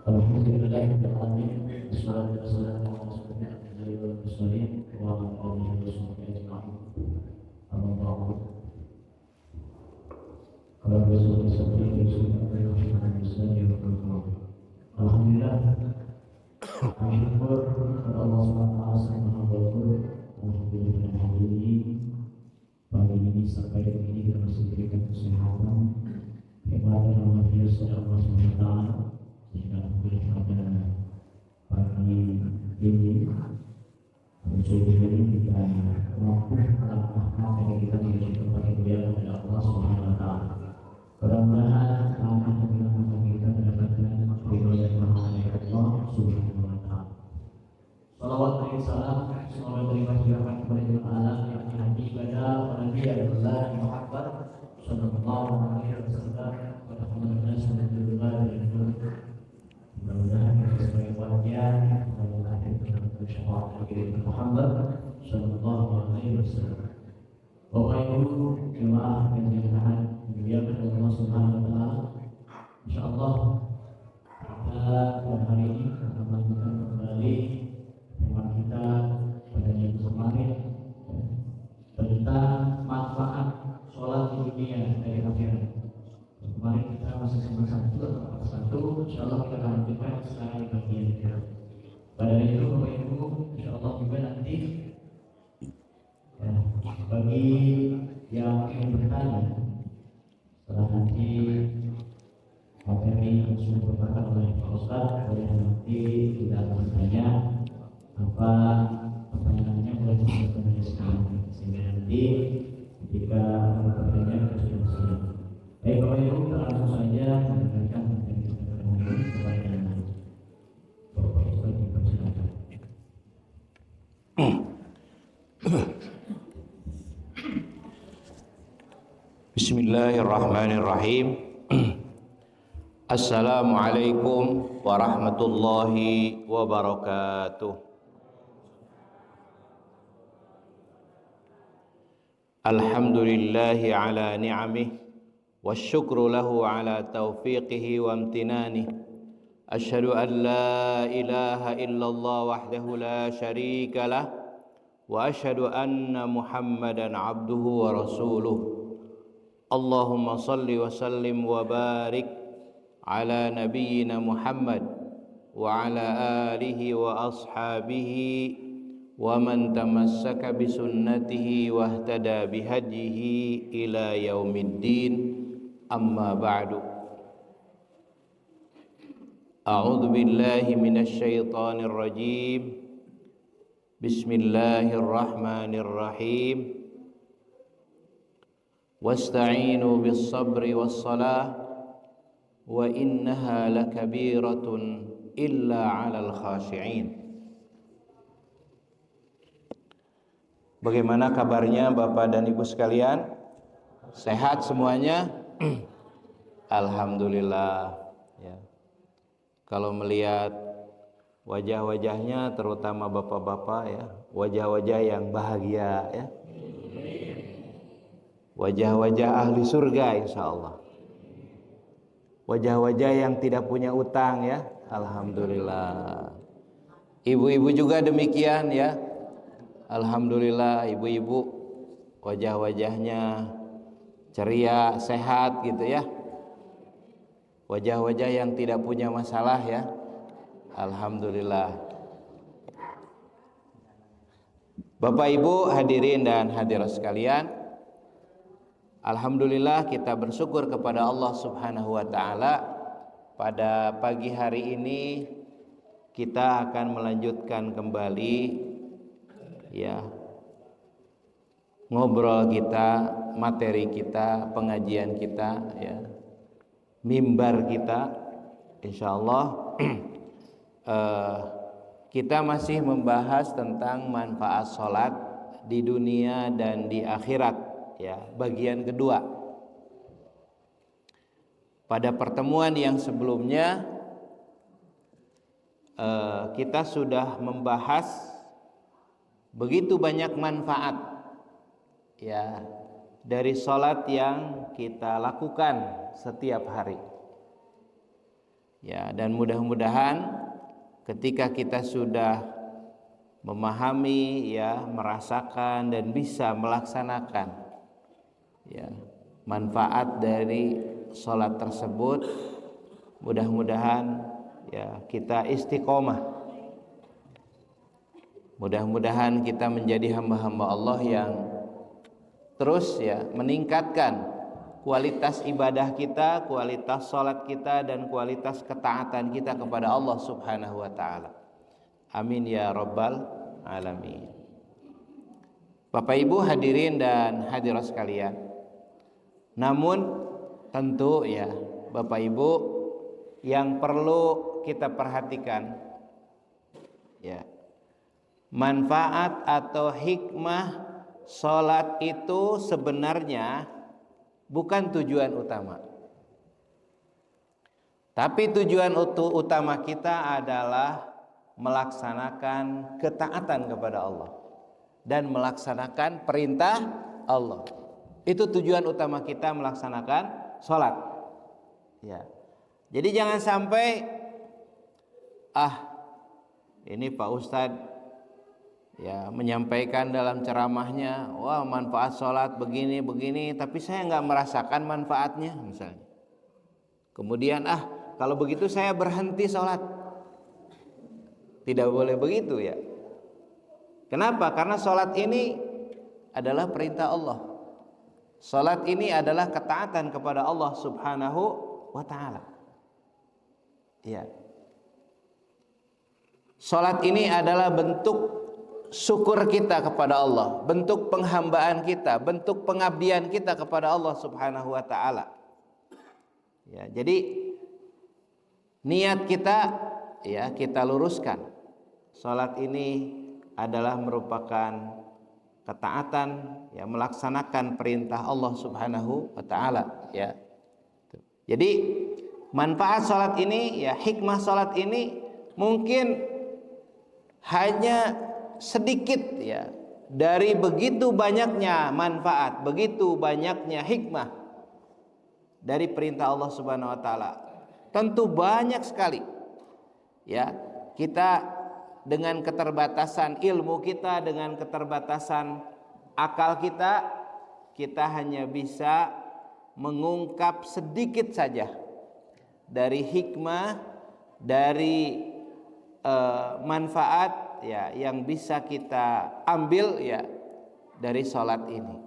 Alhamdulillahirabbil alamin. Wassalatu wassalamu ala asyrofil mursalin wa ala alihi washabbihi ajma'in. Amma ba'du. Qala Rasulullah sallallahu alaihi wasallam, alhamdulillah, kami syukur kepada Allah Subhanahu wa taala. Alhamdulillah hari ini, pagi ini sampai detik ini kita masih diberikan kesehatan, nikmat dan rahmat dari Allah Subhanahu wa taala. Sehingga alhamdulillah pada pagi ini sore ini kita mampu melangkah yang kita menuju kepada kemuliaan dari Allah Subhanahu wa taala. Mudah-mudahan langkah kita mendapatkan ridho dan rahmat dari Allah Subhanahu wa taala. Salawat dan salam semoga terima curahkan kepada jemaah alam yang haji pada Nabi Abdullah Muhammad sallallahu alaihi wasallam pada Muhammad sallallahu alaihi wasallam. Mudah-mudahan kita sebagai bagian adalah itu syafaat Nabi Muhammad sallallahu alaihi wasallam. Bapak Ibu jemaah yang dimuliakan oleh Allah Subhanahu wa taala. Insyaallah kita pada hari ini akan melanjutkan kembali tema kita pada minggu kemarin tentang manfaat sholat di dunia dari akhirat. Kemarin kita masih sama satu, insyaallah kita akan lanjutkan sekarang di bagian kedua. Pada itu Bapak Ibu, insyaallah juga nanti bagi yang ingin bertanya setelah nanti materi yang sudah dipaparkan oleh Pak Ustaz, boleh nanti kita akan bertanya apa pertanyaannya, boleh disampaikan sekarang sehingga nanti ketika pertanyaan kita sudah siap. Baik Bapak Ibu, kita langsung saja mendengarkan materi kita pada hari ini kepada Bapak Ustaz, dipersilakan. Bismillahirrahmanirrahim. Assalamualaikum warahmatullahi wabarakatuh. Alhamdulillahi ala ni'amih wasyukru lahu ala taufiqihi wa amtinanih. Asyhadu an la ilaha illallah wahdahu la syarika lah wa asyhadu anna Muhammadan abduhu wa rasuluh. Allahumma salli wa sallim wa barik ala nabiyyina Muhammad wa ala alihi wa ashabihi wa man tamassaka bi sunnatihi wa ihtada bi hadihi ila yaumiddin. Amma ba'du. A'udzu billahi minasy syaithanir rajim. Bismillahirrahmanirrahim. Wasta'inu bis sabri was salah wa innaha lakabiratun illa 'alal khashi'in. Bagaimana kabarnya Bapak dan Ibu sekalian? Sehat semuanya? Alhamdulillah ya. Kalau melihat wajah-wajahnya, terutama bapak-bapak ya, wajah-wajah yang bahagia ya, wajah-wajah ahli surga insyaallah, wajah-wajah yang tidak punya utang ya, alhamdulillah. Ibu-ibu juga demikian ya, alhamdulillah. Ibu-ibu wajah-wajahnya ceria, sehat gitu ya, wajah-wajah yang tidak punya masalah ya, alhamdulillah. Bapak Ibu hadirin dan hadirat sekalian, alhamdulillah kita bersyukur kepada Allah Subhanahu wa taala. Pada pagi hari ini kita akan melanjutkan kembali ya ngobrol kita, materi kita, pengajian kita ya, mimbar kita insyaallah. Kita masih membahas tentang manfaat sholat di dunia dan di akhirat ya, bagian kedua. Pada pertemuan yang sebelumnya kita sudah membahas begitu banyak manfaat ya dari sholat yang kita lakukan setiap hari. Ya, dan mudah-mudahan ketika kita sudah memahami, ya, merasakan dan bisa melaksanakan, ya, manfaat dari sholat tersebut, mudah-mudahan, ya, kita istiqomah. Mudah-mudahan kita menjadi hamba-hamba Allah yang terus, ya, meningkatkan kualitas ibadah kita, kualitas sholat kita, dan kualitas ketaatan kita kepada Allah Subhanahu wa ta'ala. Amin ya rabbal alamin. Bapak Ibu hadirin dan hadirat sekalian, namun tentu, ya, Bapak Ibu, yang perlu kita perhatikan, ya, manfaat atau hikmah sholat itu sebenarnya bukan tujuan utama. Tapi tujuan utama kita adalah melaksanakan ketaatan kepada Allah dan melaksanakan perintah Allah. Itu tujuan utama kita melaksanakan sholat. Ya. Jadi jangan sampai ini Pak Ustadz, ya, menyampaikan dalam ceramahnya, wah, manfaat sholat begini, tapi saya nggak merasakan manfaatnya misalnya. Kemudian kalau begitu saya berhenti sholat. Tidak boleh begitu, ya. Kenapa? Karena sholat ini adalah perintah Allah. Sholat ini adalah ketaatan kepada Allah Subhanahu wa ta'ala. Ya. Sholat ini adalah bentuk syukur kita kepada Allah, bentuk penghambaan kita, bentuk pengabdian kita kepada Allah Subhanahu wa ta'ala. Ya, jadi niat kita, ya, kita luruskan. Salat ini adalah merupakan ketaatan, ya, melaksanakan perintah Allah Subhanahu wa ta'ala, ya. Jadi manfaat salat ini, ya, hikmah salat ini mungkin hanya sedikit, ya, dari begitu banyaknya manfaat, begitu banyaknya hikmah dari perintah Allah Subhanahu wa ta'ala. Tentu banyak sekali, ya. Kita dengan keterbatasan ilmu kita, dengan keterbatasan akal kita, kita hanya bisa mengungkap sedikit saja dari hikmah, dari manfaat, ya, yang bisa kita ambil, ya, dari sholat ini.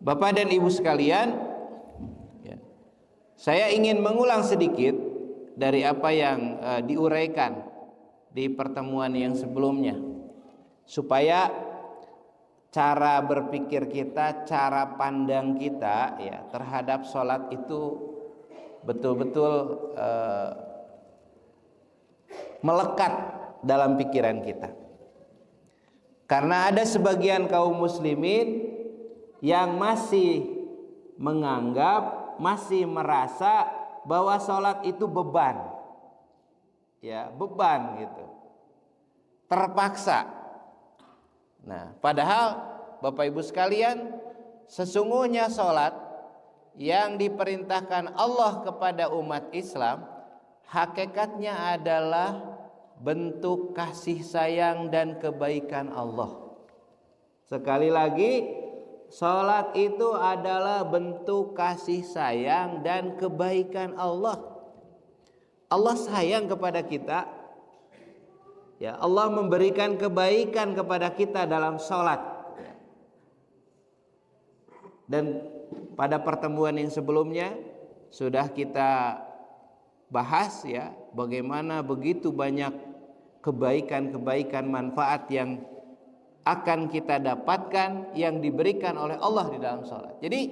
Bapak dan Ibu sekalian, ya, saya ingin mengulang sedikit dari apa yang diuraikan di pertemuan yang sebelumnya, supaya cara berpikir kita, cara pandang kita, ya, terhadap sholat itu betul-betul melekat dalam pikiran kita. Karena ada sebagian kaum muslimin yang masih menganggap, masih merasa bahwa sholat itu beban, ya, beban gitu, terpaksa. Nah, padahal Bapak Ibu sekalian, sesungguhnya sholat yang diperintahkan Allah kepada umat Islam hakikatnya adalah bentuk kasih sayang dan kebaikan Allah. Sekali lagi, sholat itu adalah bentuk kasih sayang dan kebaikan Allah. Allah sayang kepada kita, ya, Allah memberikan kebaikan kepada kita dalam sholat. Dan pada pertemuan yang sebelumnya sudah kita bahas, ya, bagaimana begitu banyak kebaikan-kebaikan manfaat yang akan kita dapatkan, yang diberikan oleh Allah di dalam sholat. Jadi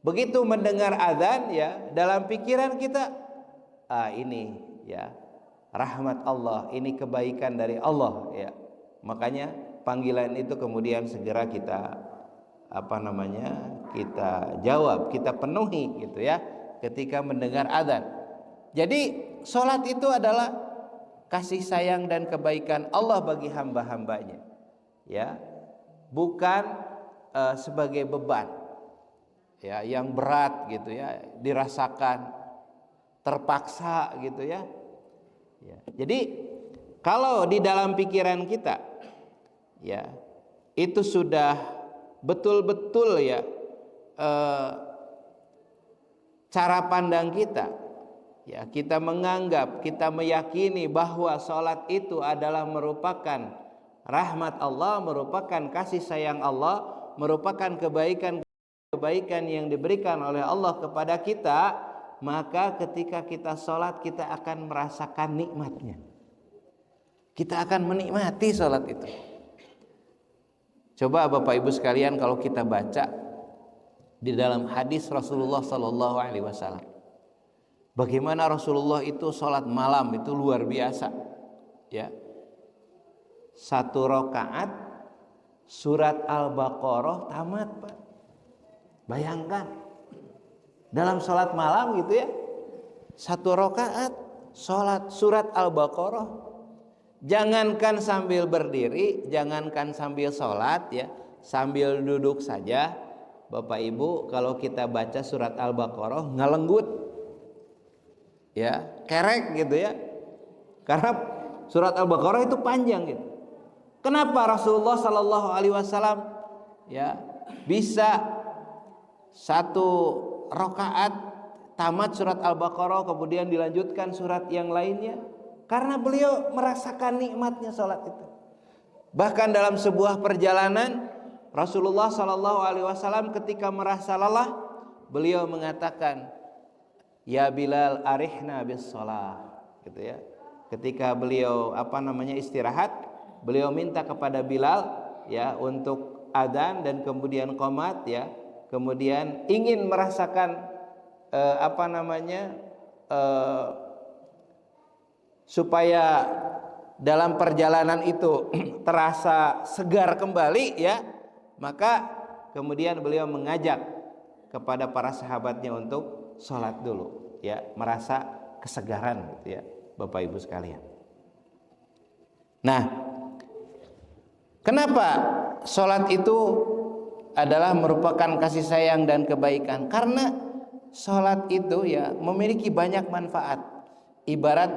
begitu mendengar azan, ya, dalam pikiran kita, ini, ya, rahmat Allah, ini kebaikan dari Allah, ya. Makanya panggilan itu kemudian segera kita kita jawab, kita penuhi, gitu, ya, ketika mendengar azan. Jadi sholat itu adalah kasih sayang dan kebaikan Allah bagi hamba-hambanya, ya, bukan sebagai beban, ya, yang berat, gitu, ya, dirasakan. terpaksa gitu ya. Ya. Jadi kalau di dalam pikiran kita ya itu sudah betul-betul ya cara pandang kita ya, kita menganggap, kita meyakini bahwa sholat itu adalah merupakan rahmat Allah, merupakan kasih sayang Allah, merupakan kebaikan yang diberikan oleh Allah kepada kita, maka ketika kita sholat kita akan merasakan nikmatnya, kita akan menikmati sholat itu. Coba Bapak Ibu sekalian, kalau kita baca di dalam hadis Rasulullah Sallallahu Alaihi Wasallam, bagaimana Rasulullah itu sholat malam itu luar biasa ya. 1 rakaat surat Al-Baqarah tamat, Pak. Bayangkan dalam sholat malam gitu ya, 1 rakaat sholat surat Al-Baqarah. Jangankan sambil berdiri, jangankan sambil sholat ya, sambil duduk saja Bapak Ibu, kalau kita baca surat Al-Baqarah ngelenggut ya, kerek gitu ya, karena surat Al-Baqarah itu panjang gitu. Kenapa Rasulullah Sallallahu Alaihi Wasallam ya bisa 1 rakaat tamat surat Al-Baqarah kemudian dilanjutkan surat yang lainnya? Karena beliau merasakan nikmatnya sholat itu. Bahkan dalam sebuah perjalanan Rasulullah Sallallahu Alaihi Wasallam ketika merasa lelah, beliau mengatakan, ya Bilal arihna bis sholat, gitu ya. Ketika beliau istirahat, beliau minta kepada Bilal ya untuk adzan dan kemudian qomat ya, kemudian ingin merasakan supaya dalam perjalanan itu terasa segar kembali ya, maka kemudian beliau mengajak kepada para sahabatnya untuk sholat dulu ya, merasa kesegaran gitu ya Bapak Ibu sekalian. Nah, kenapa sholat itu adalah merupakan kasih sayang dan kebaikan? Karena sholat itu ya memiliki banyak manfaat, ibarat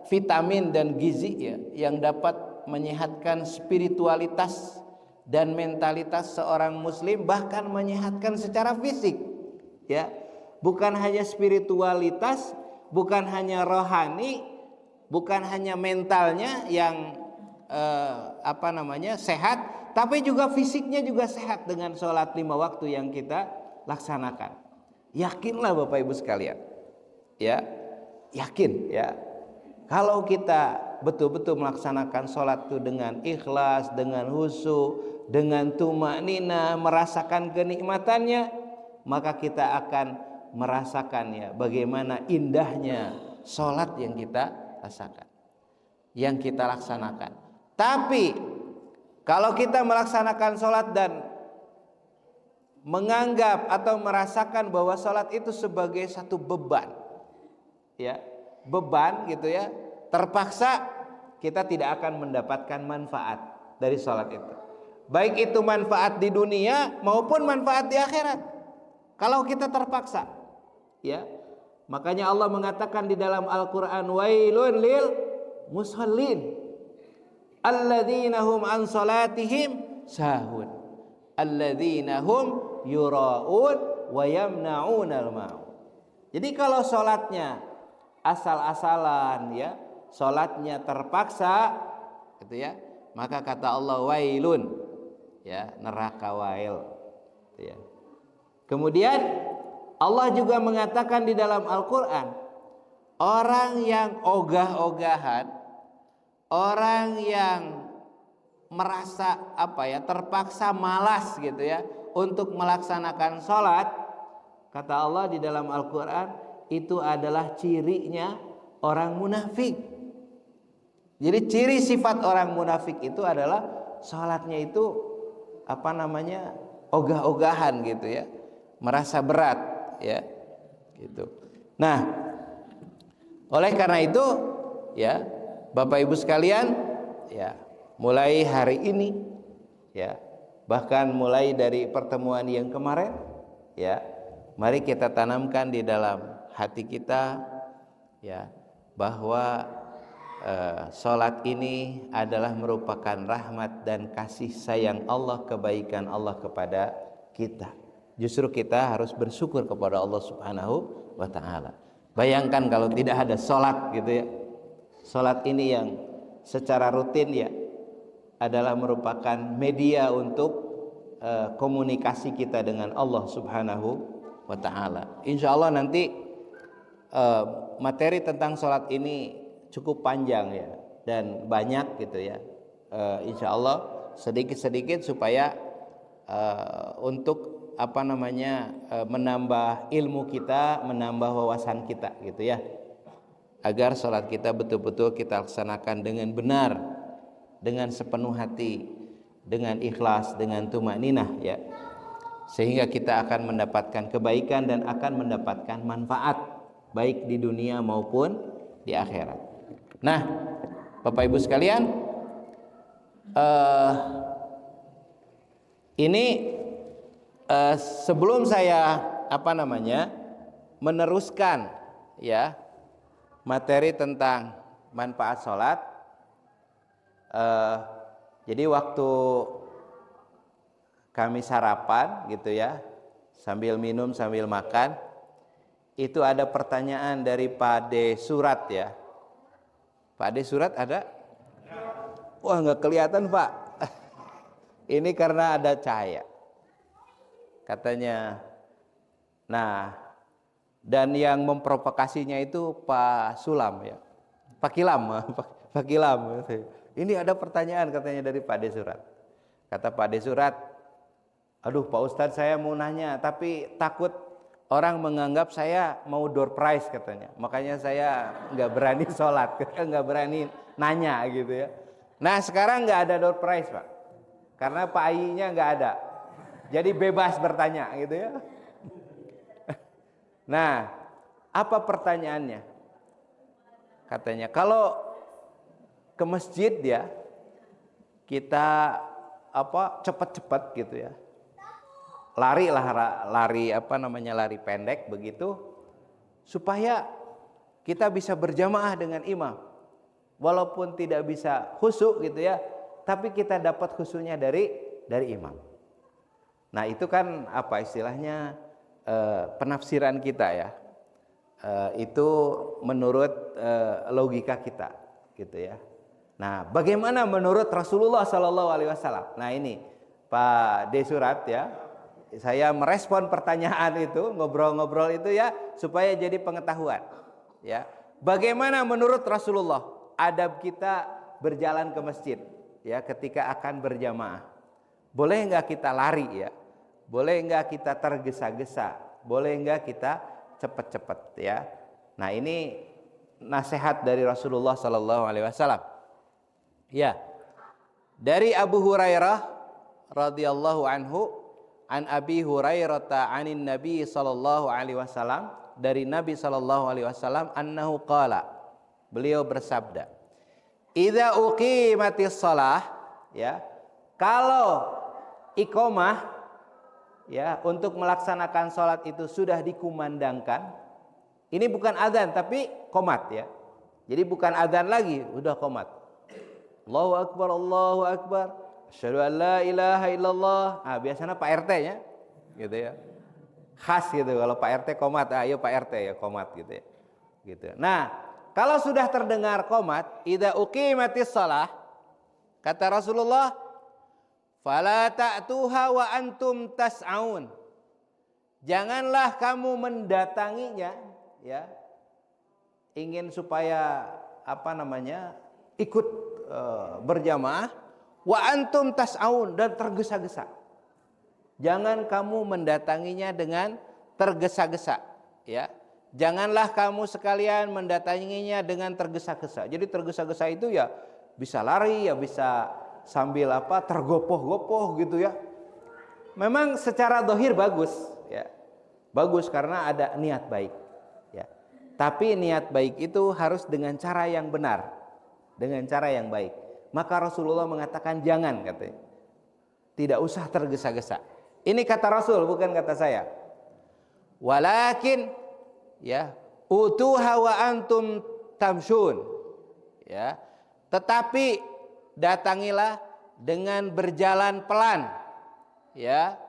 vitamin dan gizi ya, yang dapat menyehatkan spiritualitas dan mentalitas seorang muslim, bahkan menyehatkan secara fisik ya. Bukan hanya spiritualitas, bukan hanya rohani, bukan hanya mentalnya yang sehat, tapi juga fisiknya juga sehat dengan sholat 5 waktu yang kita laksanakan. Yakinlah Bapak Ibu sekalian ya, yakin ya, kalau kita betul-betul melaksanakan sholat itu dengan ikhlas, dengan khusyuk, dengan tumaknina, merasakan kenikmatannya, maka kita akan merasakan ya bagaimana indahnya sholat yang kita rasakan, yang kita laksanakan. Tapi kalau kita melaksanakan sholat dan menganggap atau merasakan bahwa sholat itu sebagai satu beban ya, beban gitu ya, terpaksa, kita tidak akan mendapatkan manfaat dari sholat itu, baik itu manfaat di dunia maupun manfaat di akhirat kalau kita terpaksa ya. Makanya Allah mengatakan di dalam Al-Quran, wailun lil mushallin alladzina hum an salatihim sahun alladzina hum yura'un wa yamna'unal ma'un. Jadi kalau sholatnya asal-asalan ya, sholatnya terpaksa gitu ya, maka kata Allah wailun ya, neraka wail gitu ya. Kemudian Allah juga mengatakan di dalam Al-Quran, orang yang ogah-ogahan, orang yang merasa terpaksa malas gitu ya untuk melaksanakan sholat, kata Allah di dalam Al-Quran, itu adalah cirinya orang munafik. Jadi ciri sifat orang munafik itu adalah sholatnya itu ogah-ogahan gitu ya, merasa berat ya gitu. Nah, oleh karena itu ya Bapak Ibu sekalian ya, mulai hari ini ya, bahkan mulai dari pertemuan yang kemarin ya, mari kita tanamkan di dalam hati kita ya, bahwa salat ini adalah merupakan rahmat dan kasih sayang Allah, kebaikan Allah kepada kita. Justru kita harus bersyukur kepada Allah Subhanahu wa taala. Bayangkan kalau tidak ada salat gitu ya. Salat ini yang secara rutin ya adalah merupakan media untuk komunikasi kita dengan Allah Subhanahu wa taala. Insyaallah nanti materi tentang salat ini cukup panjang ya dan banyak gitu ya. Insyaallah sedikit-sedikit supaya untuk menambah ilmu kita, menambah wawasan kita gitu ya, agar salat kita betul-betul kita laksanakan dengan benar, dengan sepenuh hati, dengan ikhlas, dengan tumaninah ya, sehingga kita akan mendapatkan kebaikan dan akan mendapatkan manfaat baik di dunia maupun di akhirat. Nah, Bapak Ibu sekalian, ini sebelum saya meneruskan ya materi tentang manfaat sholat, jadi waktu kami sarapan gitu ya, sambil minum sambil makan, itu ada pertanyaan dari Pak D Surat ya. Pak D Surat ada? Wah, nggak kelihatan Pak. Ini karena ada cahaya. Katanya, nah, dan yang memprovokasinya itu Pak Sulam ya, Pak Kilam, Pak Kilam. Ini ada pertanyaan katanya dari Pak D Surat. Kata Pak D Surat, aduh Pak Ustadz saya mau nanya, tapi takut orang menganggap saya mau door prize katanya. Makanya saya nggak berani sholat, nggak berani nanya gitu ya. Nah sekarang nggak ada door prize Pak, karena Pak Ai-nya nggak ada. Jadi bebas bertanya gitu ya. Nah, apa pertanyaannya? Katanya kalau ke masjid ya, kita cepat-cepat gitu ya. Lari pendek begitu supaya kita bisa berjamaah dengan imam. Walaupun tidak bisa khusyuk gitu ya, tapi kita dapat khusyuknya dari imam. Nah itu kan istilahnya penafsiran kita ya, itu menurut logika kita gitu ya. Nah bagaimana menurut Rasulullah SAW? Nah ini Pak D Surat ya, saya merespon pertanyaan itu, ngobrol-ngobrol itu ya, supaya jadi pengetahuan ya. Bagaimana menurut Rasulullah adab kita berjalan ke masjid ya ketika akan berjamaah? Boleh enggak kita lari ya? Boleh enggak kita tergesa-gesa? Boleh enggak kita cepat-cepat ya? Nah ini nasihat dari Rasulullah SAW. Ya, dari Abu Hurairah radhiyallahu anhu, an Abi Hurairah anin Nabi sallallahu alaihi wasallam, dari Nabi sallallahu alaihi wasallam, annahu qala, beliau bersabda, idza uqimatis shalah ya, kalau iqamah ya untuk melaksanakan sholat itu sudah dikumandangkan, ini bukan adzan tapi qomat ya. Jadi bukan adzan lagi, udah qomat. Allahu akbar, Allahu akbar, asyhadu an la ilaha illallah. Biasanya Pak RT ya, gitu ya. Khas gitu kalau Pak RT qomat, ayo Pak RT ya qomat gitu ya. Gitu. Nah, kalau sudah terdengar qomat, idza uqimatis shalah, kata Rasulullah, fala ta'tuha wa antum tas'aun. Janganlah kamu mendatanginya ya, ingin supaya ikut berjamaah, wa antum tas'aun, dan tergesa-gesa. Jangan kamu mendatanginya dengan tergesa-gesa ya. Janganlah kamu sekalian mendatanginya dengan tergesa-gesa. Jadi tergesa-gesa itu ya bisa lari, ya bisa sambil tergopoh-gopoh gitu ya. Memang secara zahir bagus ya. Bagus karena ada niat baik ya. Tapi niat baik itu harus dengan cara yang benar, dengan cara yang baik. Maka Rasulullah mengatakan jangan, katanya. Tidak usah tergesa-gesa. Ini kata Rasul, bukan kata saya. Walakin ya, utuha wa antum tamshun, ya, tetapi datangilah dengan berjalan pelan, ya.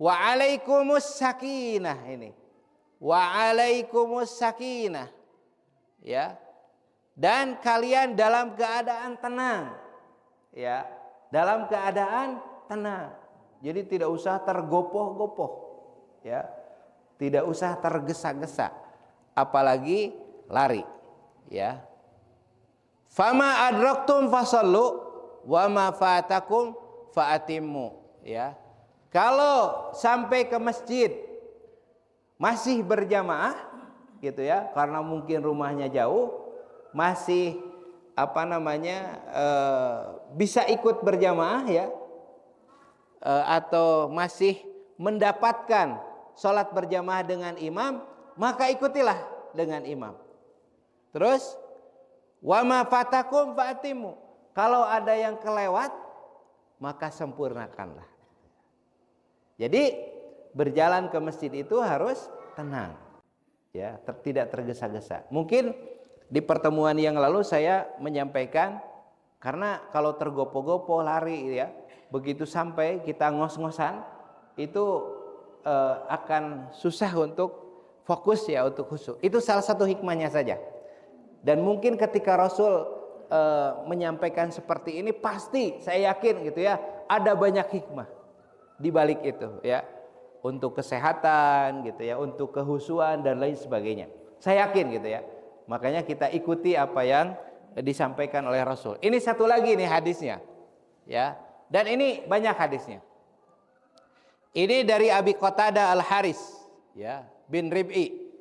Wa alaikumus sakinah, ini wa alaikumus sakinah, ya, dan kalian dalam keadaan tenang, ya, dalam keadaan tenang. Jadi tidak usah tergopoh-gopoh, ya, tidak usah tergesa-gesa, apalagi lari, ya. Fama adraktum fasallu wa ma fatakum faatimmu, ya. Kalau sampai ke masjid masih berjamaah gitu, ya, karena mungkin rumahnya jauh, masih bisa ikut berjamaah, ya, atau masih mendapatkan sholat berjamaah dengan imam, maka ikutilah dengan imam. Terus wa ma fatakum faatimmu, kalau ada yang kelewat maka sempurnakanlah. Jadi berjalan ke masjid itu harus tenang, ya, tidak tergesa-gesa. Mungkin di pertemuan yang lalu saya menyampaikan, karena kalau tergopoh-gopoh lari, ya, begitu sampai kita ngos-ngosan itu akan susah untuk fokus, ya, untuk khusyuk. Itu salah satu hikmahnya saja. Dan mungkin ketika Rasul menyampaikan seperti ini, pasti saya yakin gitu, ya, ada banyak hikmah di balik itu, ya, untuk kesehatan gitu, ya, untuk kehusuan dan lain sebagainya. Saya yakin gitu, ya. Makanya kita ikuti apa yang disampaikan oleh Rasul. Ini satu lagi nih hadisnya, ya. Dan ini banyak hadisnya. Ini dari Abi Qatadah Al-Haris, ya, bin Rib'i.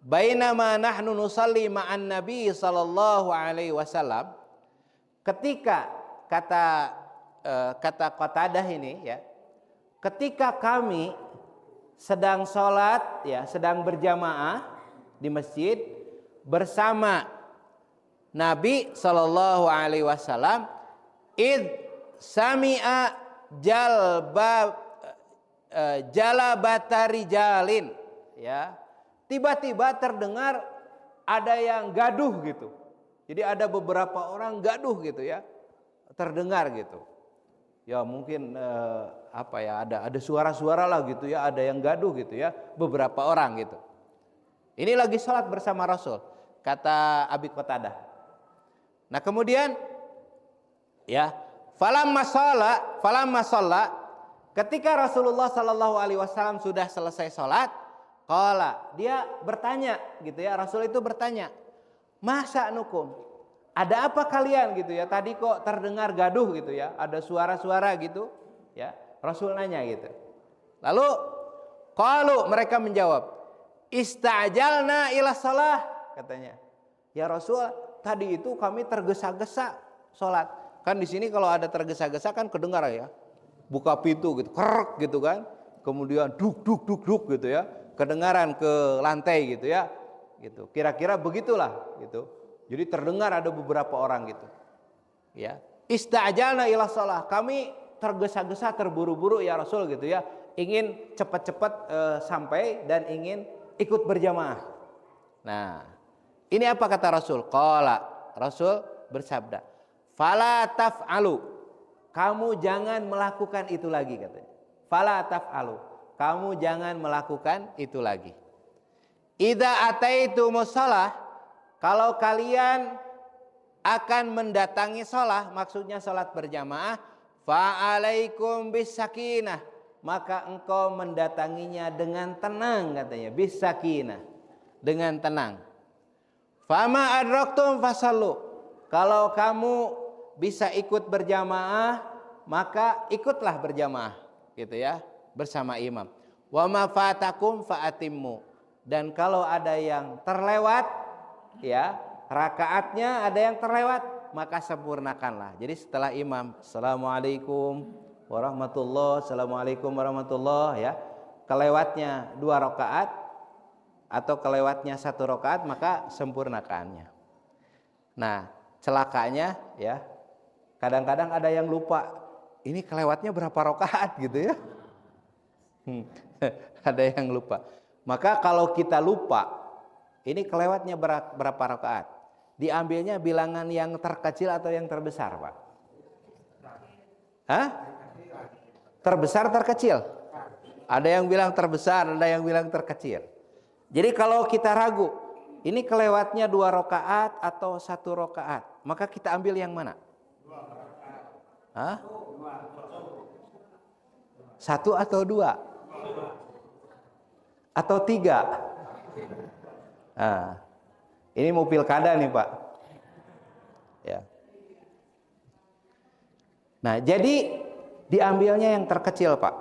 Bainama nahnu nusalli ma'an Nabi sallallahu alaihi wasallam, ketika kata Qatadah ini, ya, ketika kami sedang sholat, ya, sedang berjamaah di masjid bersama Nabi sallallahu alaihi wasallam, id sami'a jalabatari jalin, ya, tiba-tiba terdengar ada yang gaduh gitu. Jadi ada beberapa orang gaduh gitu, ya, terdengar gitu. Ya mungkin ada suara-suara lah gitu, ya, ada yang gaduh gitu, ya, beberapa orang gitu. Ini lagi sholat bersama Rasul, kata Abi Qatadah. Nah kemudian, ya, falamma shalla, ketika Rasulullah sallallahu alaihi wasallam sudah selesai sholat, qala, dia bertanya gitu, ya, Rasul itu bertanya, masa nukum, ada apa kalian gitu, ya, tadi kok terdengar gaduh gitu, ya, ada suara-suara gitu, ya. Rasul nanya gitu. Lalu qalu, mereka menjawab, ista'jalna ila shalah, katanya. Ya Rasul, tadi itu kami tergesa-gesa sholat. Kan di sini kalau ada tergesa-gesa kan kedengar, ya, buka pintu gitu, krek gitu kan, kemudian duk duk duk duk gitu, ya, kedengaran ke lantai gitu, ya, gitu. Kira-kira begitulah gitu. Jadi terdengar ada beberapa orang gitu, ya. Ista'jalna ila shalah, kami tergesa-gesa, terburu-buru ya Rasul gitu, ya, ingin cepat-cepat sampai dan ingin ikut berjamaah. Nah, ini apa kata Rasul? Qala, Rasul bersabda, fala taf'alu, kamu jangan melakukan itu lagi, katanya. Fala taf'alu, kamu jangan melakukan itu lagi. Idza ataitumus shalah, kalau kalian akan mendatangi sholat, maksudnya sholat berjamaah, fa'alaikum bisakinah, maka engkau mendatanginya dengan tenang, katanya, bisakinah, dengan tenang. Fama adraktum fasallu, kalau kamu bisa ikut berjamaah, maka ikutlah berjamaah, gitu, ya, bersama imam. Wa ma fatakum faatimmu, dan kalau ada yang terlewat, ya, rakaatnya ada yang terlewat, maka sempurnakanlah. Jadi setelah imam assalamualaikum warahmatullah, assalamualaikum warahmatullah, ya, kelewatnya 2 rakaat atau kelewatnya 1 rakaat, maka sempurnakannya. Nah celakanya, ya, kadang-kadang ada yang lupa, ini kelewatnya berapa rakaat gitu, ya. Ada yang lupa. Maka kalau kita lupa, Ini kelewatnya berapa rakaat? Diambilnya bilangan yang terkecil atau yang terbesar, Pak? Hah? Terbesar, terkecil? Ada yang bilang terbesar, ada yang bilang terkecil. Jadi kalau kita ragu, ini kelewatnya 2 rakaat atau 1 rakaat, maka kita ambil yang mana? 2 rakaat. Hah? 1 atau 2? Atau 3? Nah, ini mau pilkada nih, Pak. Ya. Nah, jadi diambilnya yang terkecil, Pak.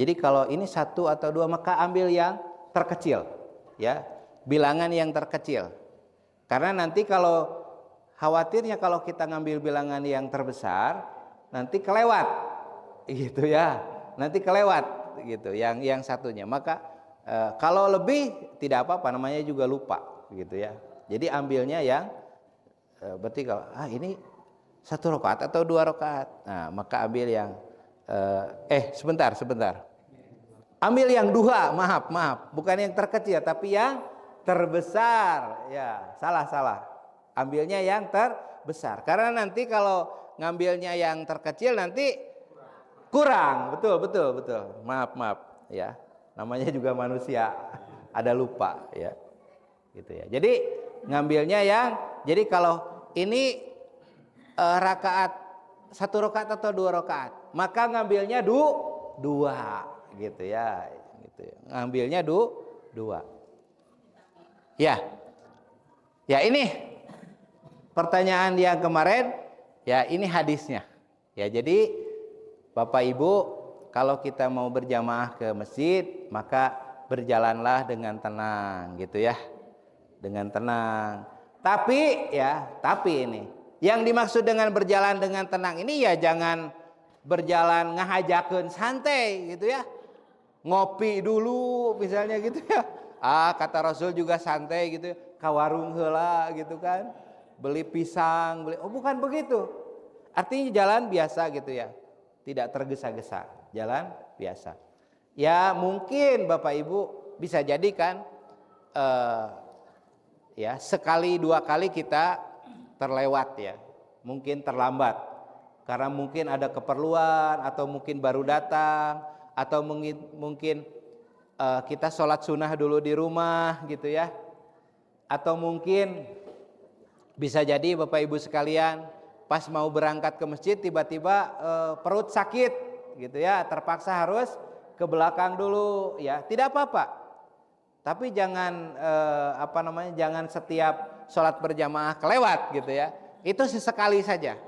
Jadi kalau ini 1 atau 2, maka ambil yang terkecil, ya. Bilangan yang terkecil. Karena nanti kalau khawatirnya kalau kita ngambil bilangan yang terbesar, nanti kelewat. Gitu ya. Nanti kelewat gitu yang satunya. Maka kalau lebih tidak apa-apa, namanya juga lupa gitu ya. Jadi ambilnya yang berarti kalau ini 1 rakaat atau 2 rakaat. Nah, maka ambil yang sebentar. Ambil yang 2, maaf, bukan yang terkecil tapi yang terbesar. Ya, salah. Ambilnya yang terbesar. Karena nanti kalau ngambilnya yang terkecil nanti kurang. Betul. Maaf ya. Namanya juga manusia, ada lupa ya. Gitu ya. Jadi ngambilnya jadi kalau ini rakaat 1 rakaat atau 2 rakaat, maka ngambilnya 2 gitu ya. Ngambilnya 2. Ya. Ya, ini pertanyaan yang kemarin ya, ini hadisnya. Ya, jadi Bapak Ibu, kalau kita mau berjamaah ke masjid, maka berjalanlah dengan tenang gitu ya. Dengan tenang. Tapi ini yang dimaksud dengan berjalan dengan tenang ini ya jangan berjalan ngahajakeun santai gitu ya. Ngopi dulu misalnya gitu ya. Kata Rasul juga santai gitu ya. Ka warung heula gitu kan. Beli pisang, bukan begitu. Artinya jalan biasa gitu ya. Tidak tergesa-gesa, jalan biasa. Ya mungkin Bapak Ibu bisa jadikan ya 1-2 kali kita terlewat ya, mungkin terlambat karena mungkin ada keperluan atau mungkin baru datang atau mungkin kita sholat sunnah dulu di rumah gitu ya, atau mungkin bisa jadi Bapak Ibu sekalian pas mau berangkat ke masjid tiba-tiba perut sakit gitu ya, terpaksa harus ke belakang dulu ya, tidak apa-apa. Tapi jangan jangan setiap sholat berjamaah kelewat gitu ya. Itu sesekali saja,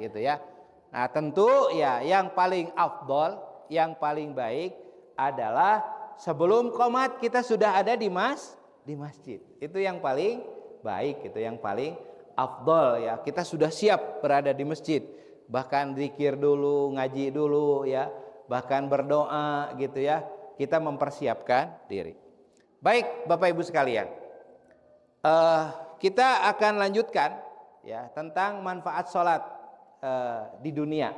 gitu ya. Nah, tentu ya yang paling afdol, yang paling baik adalah sebelum qomat kita sudah ada di masjid. Itu yang paling baik, itu yang paling afdol ya. Kita sudah siap berada di masjid. Bahkan zikir dulu, ngaji dulu ya, bahkan berdoa gitu ya. Kita mempersiapkan diri. Baik Bapak Ibu sekalian, kita akan lanjutkan ya tentang manfaat sholat di dunia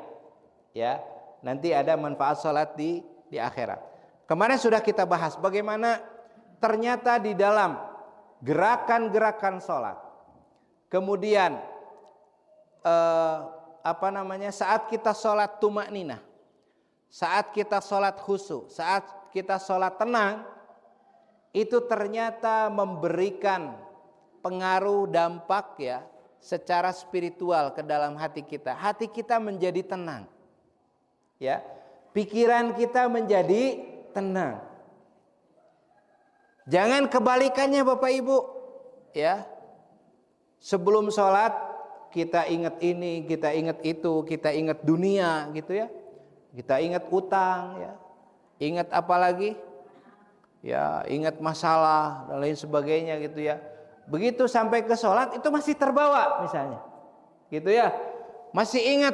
ya. Nanti ada manfaat sholat di akhirat. Kemarin sudah kita bahas bagaimana ternyata di dalam gerakan-gerakan sholat, kemudian saat kita sholat tumakninah, saat kita sholat khusyuk, saat kita sholat tenang, itu ternyata memberikan pengaruh dampak ya secara spiritual ke dalam hati kita. Hati kita menjadi tenang. Ya. Pikiran kita menjadi tenang. Jangan kebalikannya Bapak Ibu, ya. Sebelum sholat kita ingat ini, kita ingat itu, kita ingat dunia gitu ya. Kita ingat utang ya. Ingat apa lagi? Ya, ingat masalah dan lain sebagainya gitu ya. Begitu sampai ke sholat itu masih terbawa misalnya. Gitu ya. Masih ingat.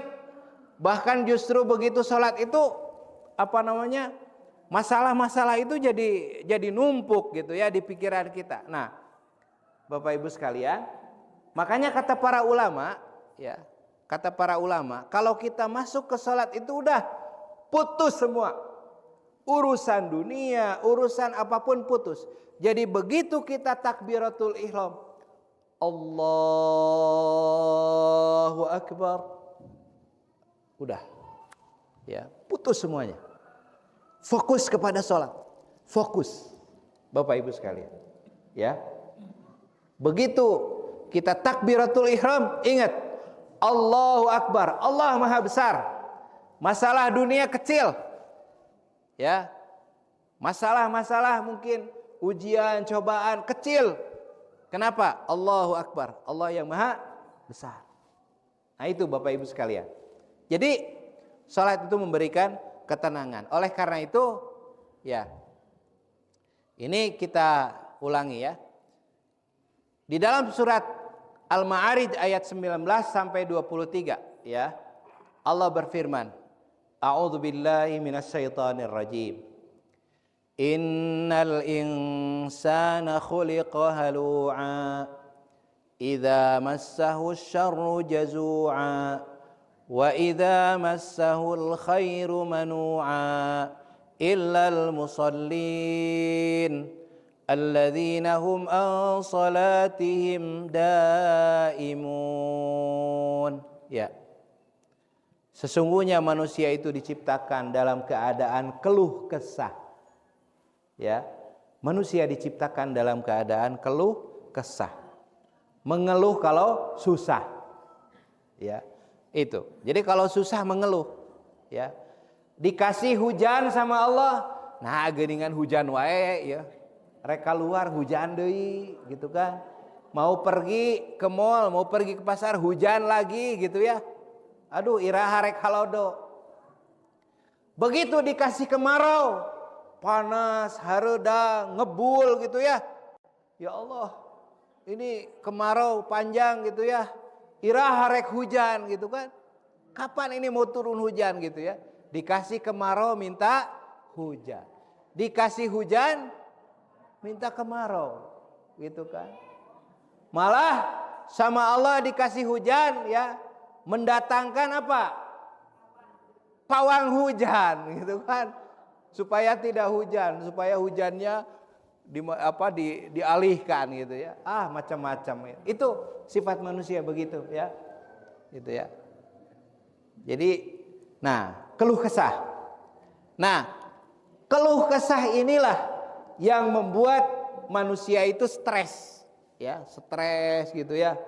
Bahkan justru begitu sholat itu masalah-masalah itu jadi numpuk gitu ya di pikiran kita. Nah, Bapak Ibu sekalian, makanya kata para ulama ya, kalau kita masuk ke sholat itu udah putus semua. urusan dunia, urusan apapun putus. Jadi begitu kita takbiratul ihram, Allahu Akbar, udah, ya, putus semuanya. Fokus kepada sholat, fokus, Bapak Ibu sekalian, ya. Begitu kita takbiratul ihram, ingat, Allahu Akbar, Allah Maha Besar. Masalah dunia kecil, ya. Masalah-masalah mungkin ujian, cobaan kecil. Kenapa? Allahu Akbar, Allah yang Maha Besar. Nah itu Bapak Ibu sekalian. Jadi sholat itu memberikan ketenangan. Oleh karena itu, ya, ini kita ulangi ya. Di dalam surat Al-Ma'arij ayat 19 sampai 23, ya, Allah berfirman, A'udzu billahi minasyaitonir rajim. Innal insana khuliqa halu'a idza massahu asy-syarru jazu'a wa idza massahu al-khairu manu'a illal musallin alladzina hum an salatihim daimun. Ya. Sesungguhnya manusia itu diciptakan dalam keadaan keluh kesah. Ya, manusia diciptakan dalam keadaan keluh kesah, mengeluh kalau susah, ya, itu. Jadi kalau susah mengeluh, ya, dikasih hujan sama Allah, nah geuningan hujan wae, ya, reka luar hujan deui, gitu kan, mau pergi ke mall, mau pergi ke pasar hujan lagi, gitu ya, aduh iraha rek halodo. Begitu dikasih kemarau, panas, hareudang, ngebul gitu ya. Ya Allah, ini kemarau panjang gitu ya. Iraha rek hujan gitu kan. Kapan ini mau turun hujan gitu ya. Dikasih kemarau minta hujan. Dikasih hujan minta kemarau gitu kan. Malah sama Allah dikasih hujan ya, mendatangkan apa? Pawang hujan gitu kan. Supaya tidak hujan, supaya hujannya dialihkan gitu ya. Macam-macam. Itu sifat manusia begitu ya. Gitu ya. Jadi, nah, keluh kesah. Nah, keluh kesah inilah yang membuat manusia itu stres, ya, stres gitu ya.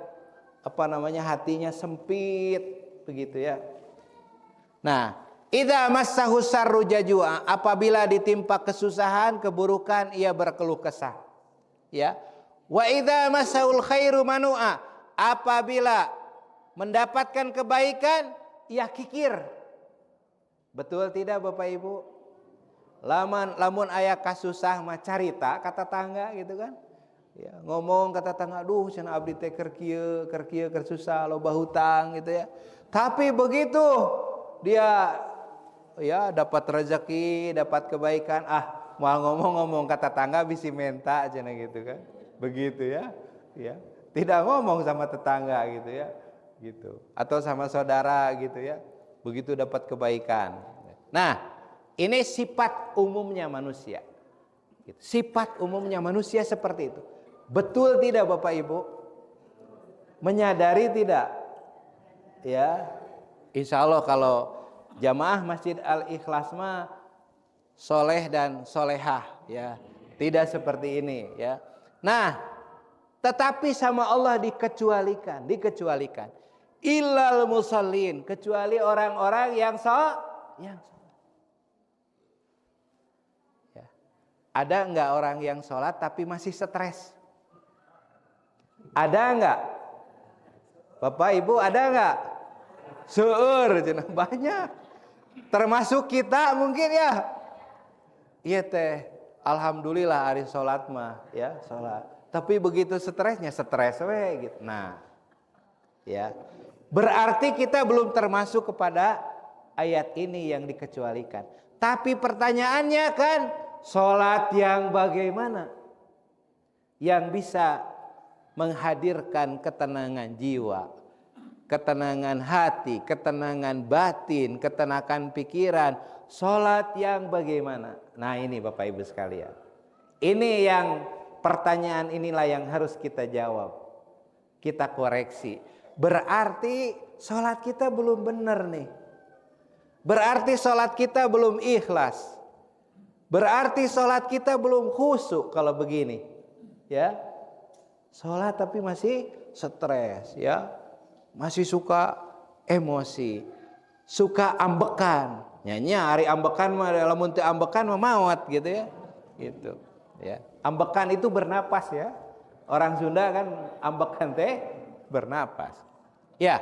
Hatinya sempit begitu ya. Nah, idza massahu syarru jazua, apabila ditimpa kesusahan, keburukan, ia berkeluh kesah. Ya. Wa idza massahul khairu manu'a, apabila mendapatkan kebaikan, ia kikir. Betul tidak Bapak Ibu? Lamun aya kasusah mah carita ka tetangga gitu kan. Ya, ngomong ke tetangga, aduh cenah abdi teh keur kieu keur susah, loba hutang gitu ya. Tapi begitu dia ya dapat rezeki, dapat kebaikan, mau ngomong kata tetangga bisi minta aja gitu kan. Begitu ya. Ya. Tidak ngomong sama tetangga gitu ya. Gitu. Atau sama saudara gitu ya. Begitu dapat kebaikan. Nah, ini sifat umumnya manusia. Sifat umumnya manusia seperti itu. Betul tidak Bapak Ibu? Menyadari tidak? Ya. Insya Allah kalau jamaah Masjid Al-Ikhlas mah soleh dan solehah ya, tidak seperti ini ya. Nah, tetapi sama Allah dikecualikan. Illal musallin, kecuali orang-orang yang sholat. Ya. Ada enggak orang yang sholat tapi masih stres? Ada enggak? Bapak Ibu ada enggak? Seueur banyak. Termasuk kita mungkin ya. Iya teh, alhamdulillah hari sholat mah ya, sholat. Tapi begitu stresnya stres we gitu. Nah, ya. Berarti kita belum termasuk kepada ayat ini yang dikecualikan. Tapi pertanyaannya kan, sholat yang bagaimana? Yang bisa menghadirkan ketenangan jiwa, ketenangan hati, ketenangan batin, ketenangan pikiran. Sholat yang bagaimana? Nah ini Bapak Ibu sekalian, ini yang pertanyaan inilah yang harus kita jawab, kita koreksi. Berarti sholat kita belum benar nih. Berarti sholat kita belum ikhlas. Berarti sholat kita belum khusyuk kalau begini. Ya, sholat tapi masih stres, ya, masih suka emosi, suka ambekan. Nyanyi hari ambekan mah lamun teu ambekan mah maot gitu ya. Gitu. Ya. Ambekan itu bernapas ya. Orang Sunda kan ambekan teh bernapas. Ya.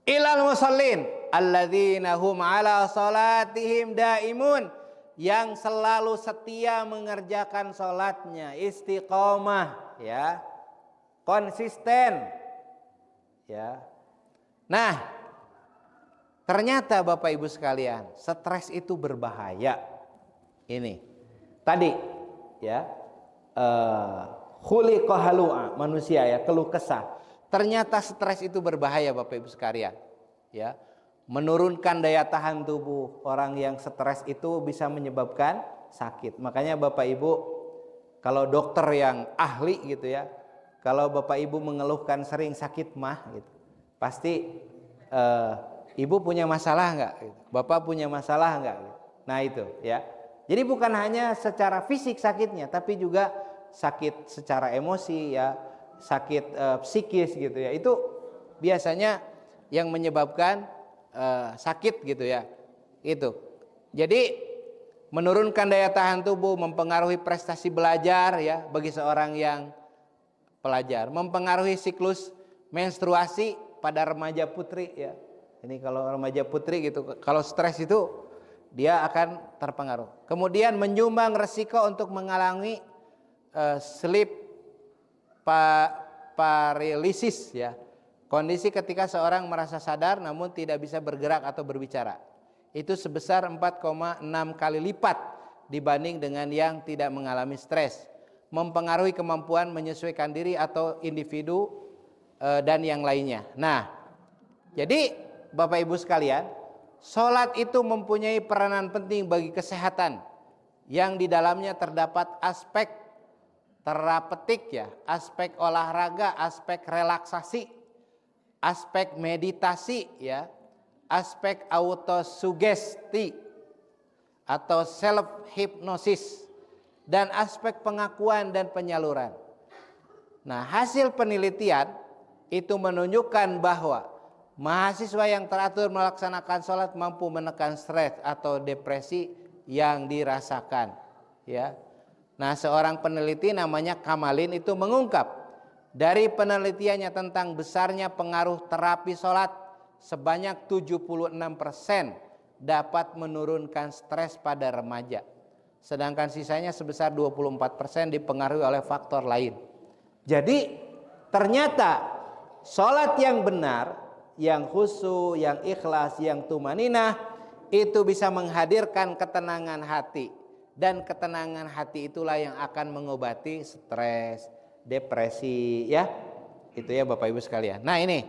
Ilal musallin alladzina hum ala salatihim daimun, yang selalu setia mengerjakan salatnya, istiqomah ya. Konsisten. Ya. Nah, ternyata Bapak Ibu sekalian, stres itu berbahaya. Ini tadi ya, khuliqa halu'a, manusia ya, keluh kesah. Ternyata stres itu berbahaya Bapak Ibu sekalian. Ya, menurunkan daya tahan tubuh. Orang yang stres itu bisa menyebabkan sakit. Makanya Bapak Ibu, kalau dokter yang ahli gitu ya, kalau Bapak Ibu mengeluhkan sering sakit mah gitu, pasti ibu punya masalah enggak? Bapak punya masalah enggak? Nah itu ya. Jadi bukan hanya secara fisik sakitnya, tapi juga sakit secara emosi ya, sakit psikis gitu ya. Itu biasanya yang menyebabkan sakit gitu ya. Itu. Jadi menurunkan daya tahan tubuh, mempengaruhi prestasi belajar ya bagi seorang yang pelajar, mempengaruhi siklus menstruasi pada remaja putri ya. Ini kalau remaja putri gitu, kalau stres itu dia akan terpengaruh. Kemudian menyumbang resiko untuk mengalami sleep paralysis ya. Kondisi ketika seorang merasa sadar namun tidak bisa bergerak atau berbicara. Itu sebesar 4,6 kali lipat dibanding dengan yang tidak mengalami stres. Mempengaruhi kemampuan menyesuaikan diri atau individu dan yang lainnya. Nah, jadi Bapak Ibu sekalian, sholat itu mempunyai peranan penting bagi kesehatan yang di dalamnya terdapat aspek terapeutik ya, aspek olahraga, aspek relaksasi, aspek meditasi ya, aspek autosugesti atau self hypnosis, dan aspek pengakuan dan penyaluran. Nah, hasil penelitian itu menunjukkan bahwa mahasiswa yang teratur melaksanakan sholat mampu menekan stres atau depresi yang dirasakan. Ya. Nah, seorang peneliti namanya Kamalin itu mengungkap dari penelitiannya tentang besarnya pengaruh terapi sholat, sebanyak 76% dapat menurunkan stres pada remaja. Sedangkan sisanya sebesar 24% dipengaruhi oleh faktor lain. Jadi ternyata sholat yang benar, yang khusyuk, yang ikhlas, yang tumaninah, itu bisa menghadirkan ketenangan hati. Dan ketenangan hati itulah yang akan mengobati stres, depresi ya. Itu ya Bapak Ibu sekalian. Nah ini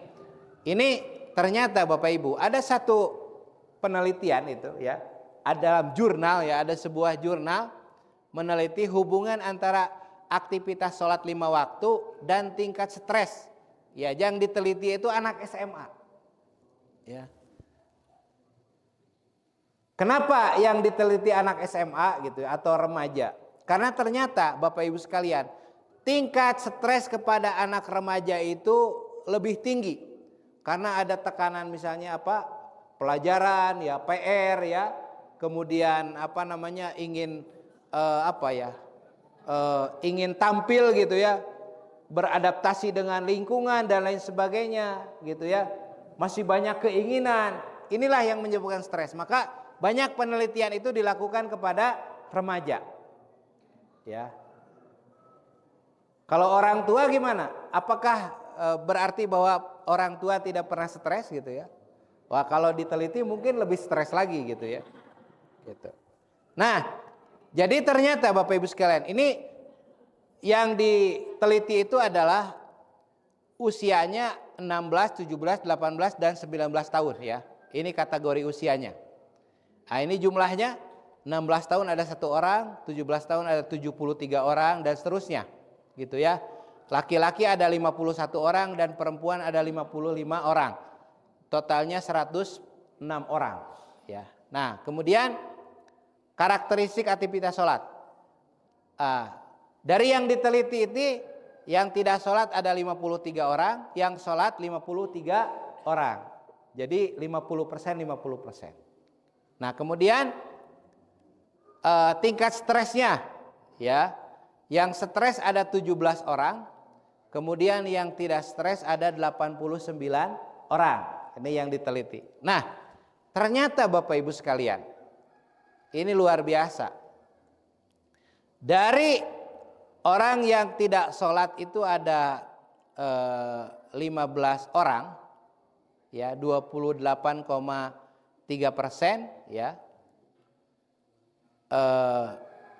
ternyata Bapak Ibu ada satu penelitian itu ya. Ada dalam jurnal ya, ada sebuah jurnal meneliti hubungan antara aktivitas sholat 5 waktu dan tingkat stres. Ya, yang diteliti itu anak SMA. Ya. Kenapa yang diteliti anak SMA gitu atau remaja? Karena ternyata Bapak Ibu sekalian, tingkat stres kepada anak remaja itu lebih tinggi. Karena ada tekanan misalnya pelajaran ya, PR ya, kemudian ingin ingin tampil gitu ya, beradaptasi dengan lingkungan dan lain sebagainya gitu ya. Masih banyak keinginan. Inilah yang menyebabkan stres. Maka banyak penelitian itu dilakukan kepada remaja. Ya. Kalau orang tua gimana? Apakah berarti bahwa orang tua tidak pernah stres gitu ya? Wah, kalau diteliti mungkin lebih stres lagi gitu ya. Gitu. Nah, jadi ternyata Bapak Ibu sekalian, ini yang diteliti itu adalah usianya 16, 17, 18 dan 19 tahun ya. Ini kategori usianya. Nah, ini jumlahnya 16 tahun ada 1 orang, 17 tahun ada 73 orang dan seterusnya. Gitu ya. Laki-laki ada 51 orang dan perempuan ada 55 orang. Totalnya 106 orang ya. Nah, kemudian karakteristik aktivitas sholat. Dari yang diteliti ini, yang tidak sholat ada 53 orang, yang sholat 53 orang. Jadi 50%, 50%. Nah, kemudian tingkat stresnya ya. Yang stres ada 17 orang, kemudian yang tidak stres ada 89 orang. Ini yang diteliti. Nah, ternyata Bapak Ibu sekalian, ini luar biasa. Dari orang yang tidak sholat itu ada 15 orang, ya 28,3% ya.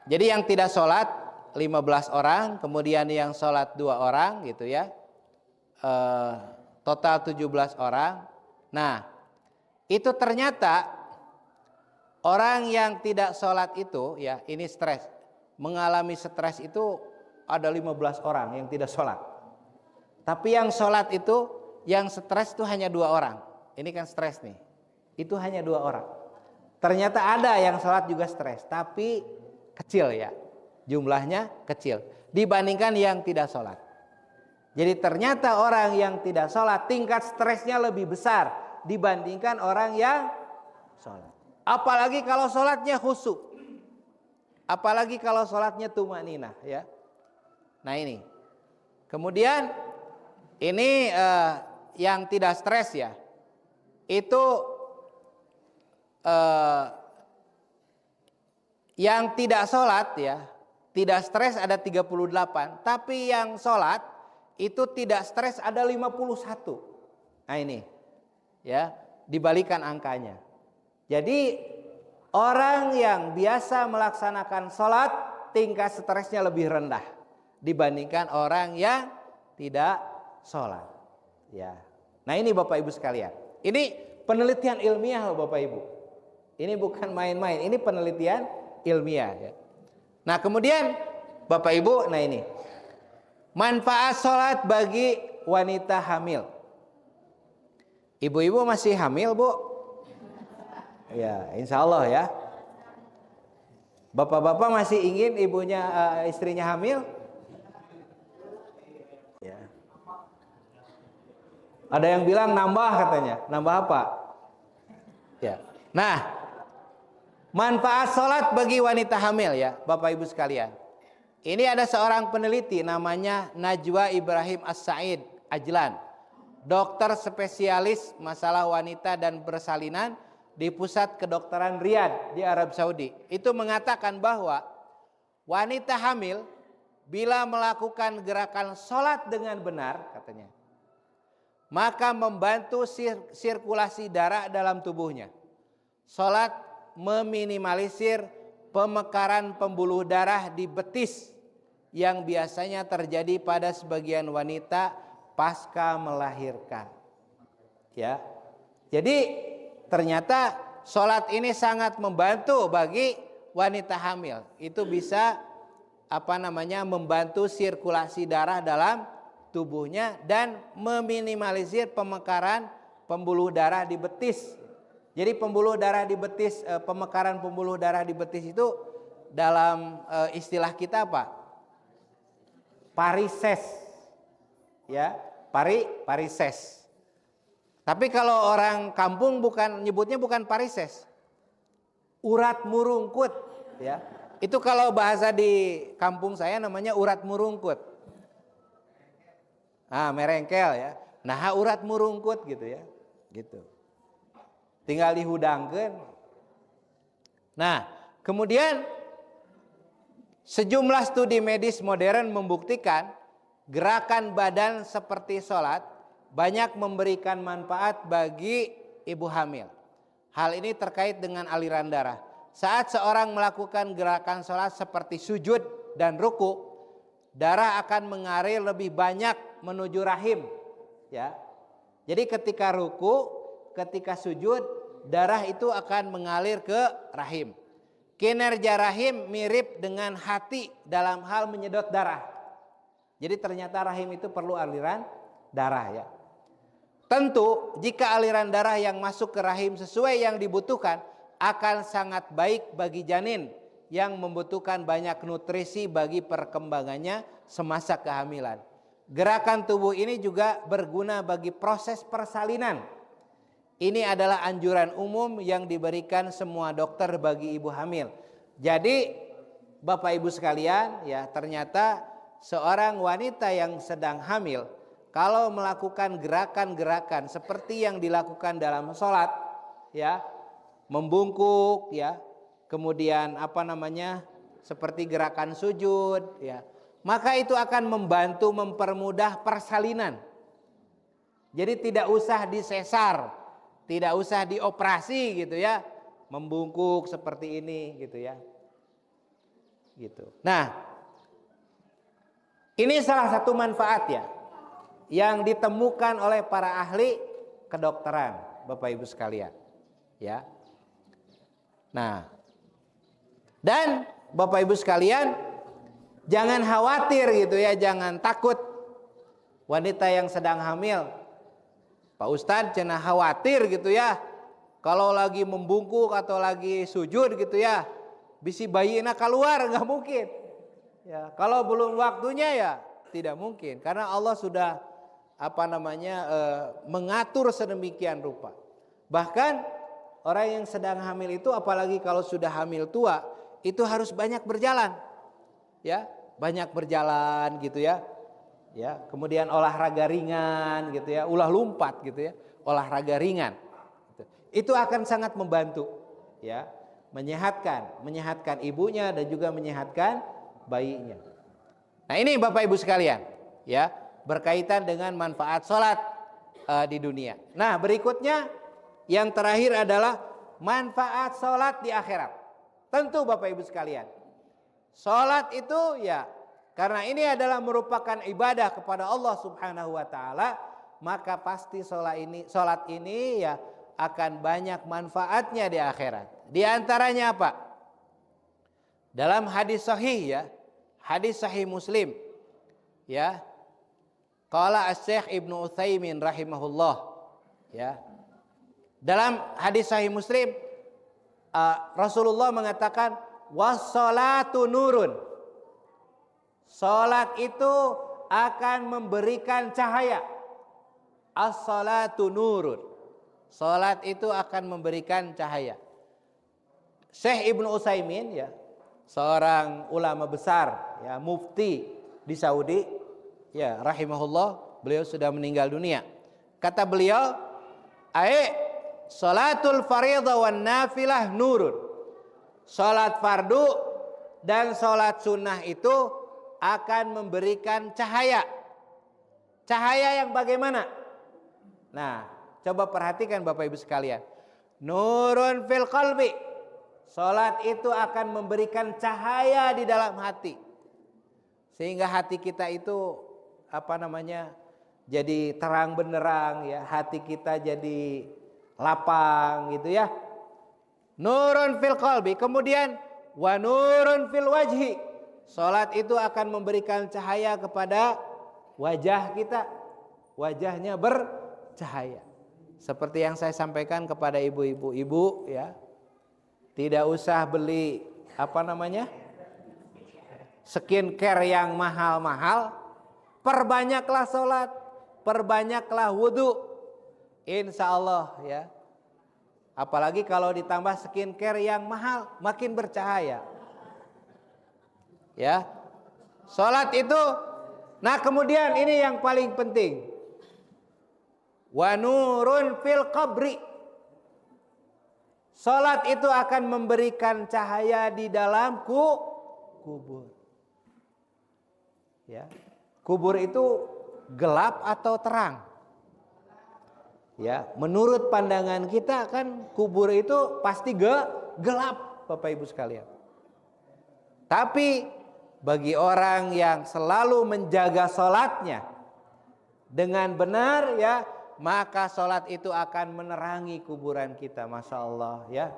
Jadi yang tidak sholat 15 orang, kemudian yang sholat 2 orang gitu ya. Total 17 orang. Nah, itu ternyata orang yang tidak sholat itu ya, ini stres. Mengalami stres itu ada 15 orang yang tidak sholat. Tapi yang sholat itu, yang stres itu hanya 2 orang. Ini kan stres nih. Itu hanya 2 orang. Ternyata ada yang sholat juga stres, tapi kecil ya. Jumlahnya kecil dibandingkan yang tidak sholat. Jadi ternyata orang yang tidak sholat tingkat stresnya lebih besar dibandingkan orang yang sholat. Apalagi kalau sholatnya khusyuk, apalagi kalau sholatnya tumaninah ya. Nah ini, kemudian ini yang tidak stres ya, itu yang tidak sholat ya. Tidak stres ada 38, tapi yang sholat itu tidak stres ada 51. Nah ini, ya dibalikan angkanya. Jadi orang yang biasa melaksanakan sholat tingkat stresnya lebih rendah dibandingkan orang yang tidak sholat. Ya, nah ini Bapak Ibu sekalian, ini penelitian ilmiah loh Bapak Ibu. Ini bukan main-main, ini penelitian ilmiah ya. Nah kemudian Bapak Ibu, nah ini manfaat sholat bagi wanita hamil. Ibu-ibu masih hamil Bu? Ya insya Allah ya. Bapak-bapak masih ingin istrinya hamil? Ya. Ada yang bilang nambah katanya, nambah apa? Ya. Nah, manfaat sholat bagi wanita hamil ya Bapak Ibu sekalian. Ini ada seorang peneliti namanya Najwa Ibrahim As-Said Ajlan. Dokter spesialis masalah wanita dan persalinan di Pusat Kedokteran Riyadh di Arab Saudi. Itu mengatakan bahwa wanita hamil bila melakukan gerakan sholat dengan benar katanya, maka membantu sirkulasi darah dalam tubuhnya. Sholat meminimalisir pemekaran pembuluh darah di betis yang biasanya terjadi pada sebagian wanita pasca melahirkan. Ya. Jadi ternyata sholat ini sangat membantu bagi wanita hamil. Itu bisa membantu sirkulasi darah dalam tubuhnya dan meminimalisir pemekaran pembuluh darah di betis. Jadi pembuluh darah di betis, pemekaran pembuluh darah di betis itu dalam istilah kita apa? Parises, ya, parises. Tapi kalau orang kampung nyebutnya bukan parises, urat murungkut, ya. Itu kalau bahasa di kampung saya namanya urat murungkut. Merengkel ya. Nah, urat murungkut gitu ya, gitu. Tinggal dihudangkan. Nah, kemudian sejumlah studi medis modern membuktikan gerakan badan seperti sholat banyak memberikan manfaat bagi ibu hamil. Hal ini terkait dengan aliran darah. Saat seorang melakukan gerakan sholat seperti sujud dan ruku, darah akan mengalir lebih banyak menuju rahim, ya. Jadi ketika ruku, ketika sujud, darah itu akan mengalir ke rahim. Kinerja rahim mirip dengan hati dalam hal menyedot darah. Jadi ternyata rahim itu perlu aliran darah ya. Tentu jika aliran darah yang masuk ke rahim sesuai yang dibutuhkan akan sangat baik bagi janin yang membutuhkan banyak nutrisi bagi perkembangannya semasa kehamilan. Gerakan tubuh ini juga berguna bagi proses persalinan. Ini adalah anjuran umum yang diberikan semua dokter bagi ibu hamil. Jadi Bapak Ibu sekalian ya, ternyata seorang wanita yang sedang hamil kalau melakukan gerakan-gerakan seperti yang dilakukan dalam sholat ya, membungkuk ya, kemudian seperti gerakan sujud ya, maka itu akan membantu mempermudah persalinan. Jadi tidak usah disesar, tidak usah dioperasi gitu ya, membungkuk seperti ini gitu ya, gitu. Nah, ini salah satu manfaat ya yang ditemukan oleh para ahli kedokteran, Bapak Ibu sekalian ya. Nah, dan Bapak Ibu sekalian jangan khawatir gitu ya, jangan takut wanita yang sedang hamil. Pak Ustadz jangan khawatir gitu ya, kalau lagi membungkuk atau lagi sujud gitu ya, bisi bayinya keluar, nggak mungkin. Ya, kalau belum waktunya ya tidak mungkin, karena Allah sudah mengatur sedemikian rupa. Bahkan orang yang sedang hamil itu, apalagi kalau sudah hamil tua, itu harus banyak berjalan, ya, banyak berjalan gitu ya. Ya, kemudian olahraga ringan gitu ya, ulah lompat gitu ya, olahraga ringan. Itu akan sangat membantu ya, menyehatkan ibunya dan juga menyehatkan bayinya. Nah, ini Bapak Ibu sekalian ya, berkaitan dengan manfaat sholat di dunia. Nah, berikutnya yang terakhir adalah manfaat sholat di akhirat. Tentu Bapak Ibu sekalian, sholat itu ya, karena ini adalah merupakan ibadah kepada Allah Subhanahu wa taala, maka pasti sholat ini ya akan banyak manfaatnya di akhirat. Di antaranya apa? Dalam hadis sahih ya, hadis sahih Muslim ya. Qala Asy-Syaikh Ibnu Utsaimin rahimahullah ya. Dalam hadis sahih Muslim Rasulullah mengatakan was-shalatu nurun. Salat itu akan memberikan cahaya. As-salatu nurun. Salat itu akan memberikan cahaya. Syekh Ibnu Utsaimin ya, seorang ulama besar ya, mufti di Saudi ya, rahimahullah, beliau sudah meninggal dunia. Kata beliau, salatul fardhu wan nafilah nurun. Salat fardu dan salat sunnah itu akan memberikan cahaya. Cahaya yang bagaimana? Nah, coba perhatikan Bapak Ibu sekalian. Nurun fil qalbi. Salat itu akan memberikan cahaya di dalam hati. Sehingga hati kita itu jadi terang benderang ya, hati kita jadi lapang gitu ya. Nurun fil qalbi. Kemudian wa nurun fil wajhi. Salat itu akan memberikan cahaya kepada wajah kita. Wajahnya bercahaya. Seperti yang saya sampaikan kepada ibu-ibu ya. Tidak usah beli skincare yang mahal-mahal. Perbanyaklah salat, perbanyaklah wudu. Insya Allah ya. Apalagi kalau ditambah skincare yang mahal, makin bercahaya. Ya, salat itu. Nah, kemudian ini yang paling penting. Wa nurun fil qabri. Salat itu akan memberikan cahaya di dalam kubur. Ya, kubur itu gelap atau terang? Ya, menurut pandangan kita kan kubur itu pasti gelap, Bapak Ibu sekalian. Tapi bagi orang yang selalu menjaga salatnya dengan benar ya, maka sholat itu akan menerangi kuburan kita. Masya Allah ya.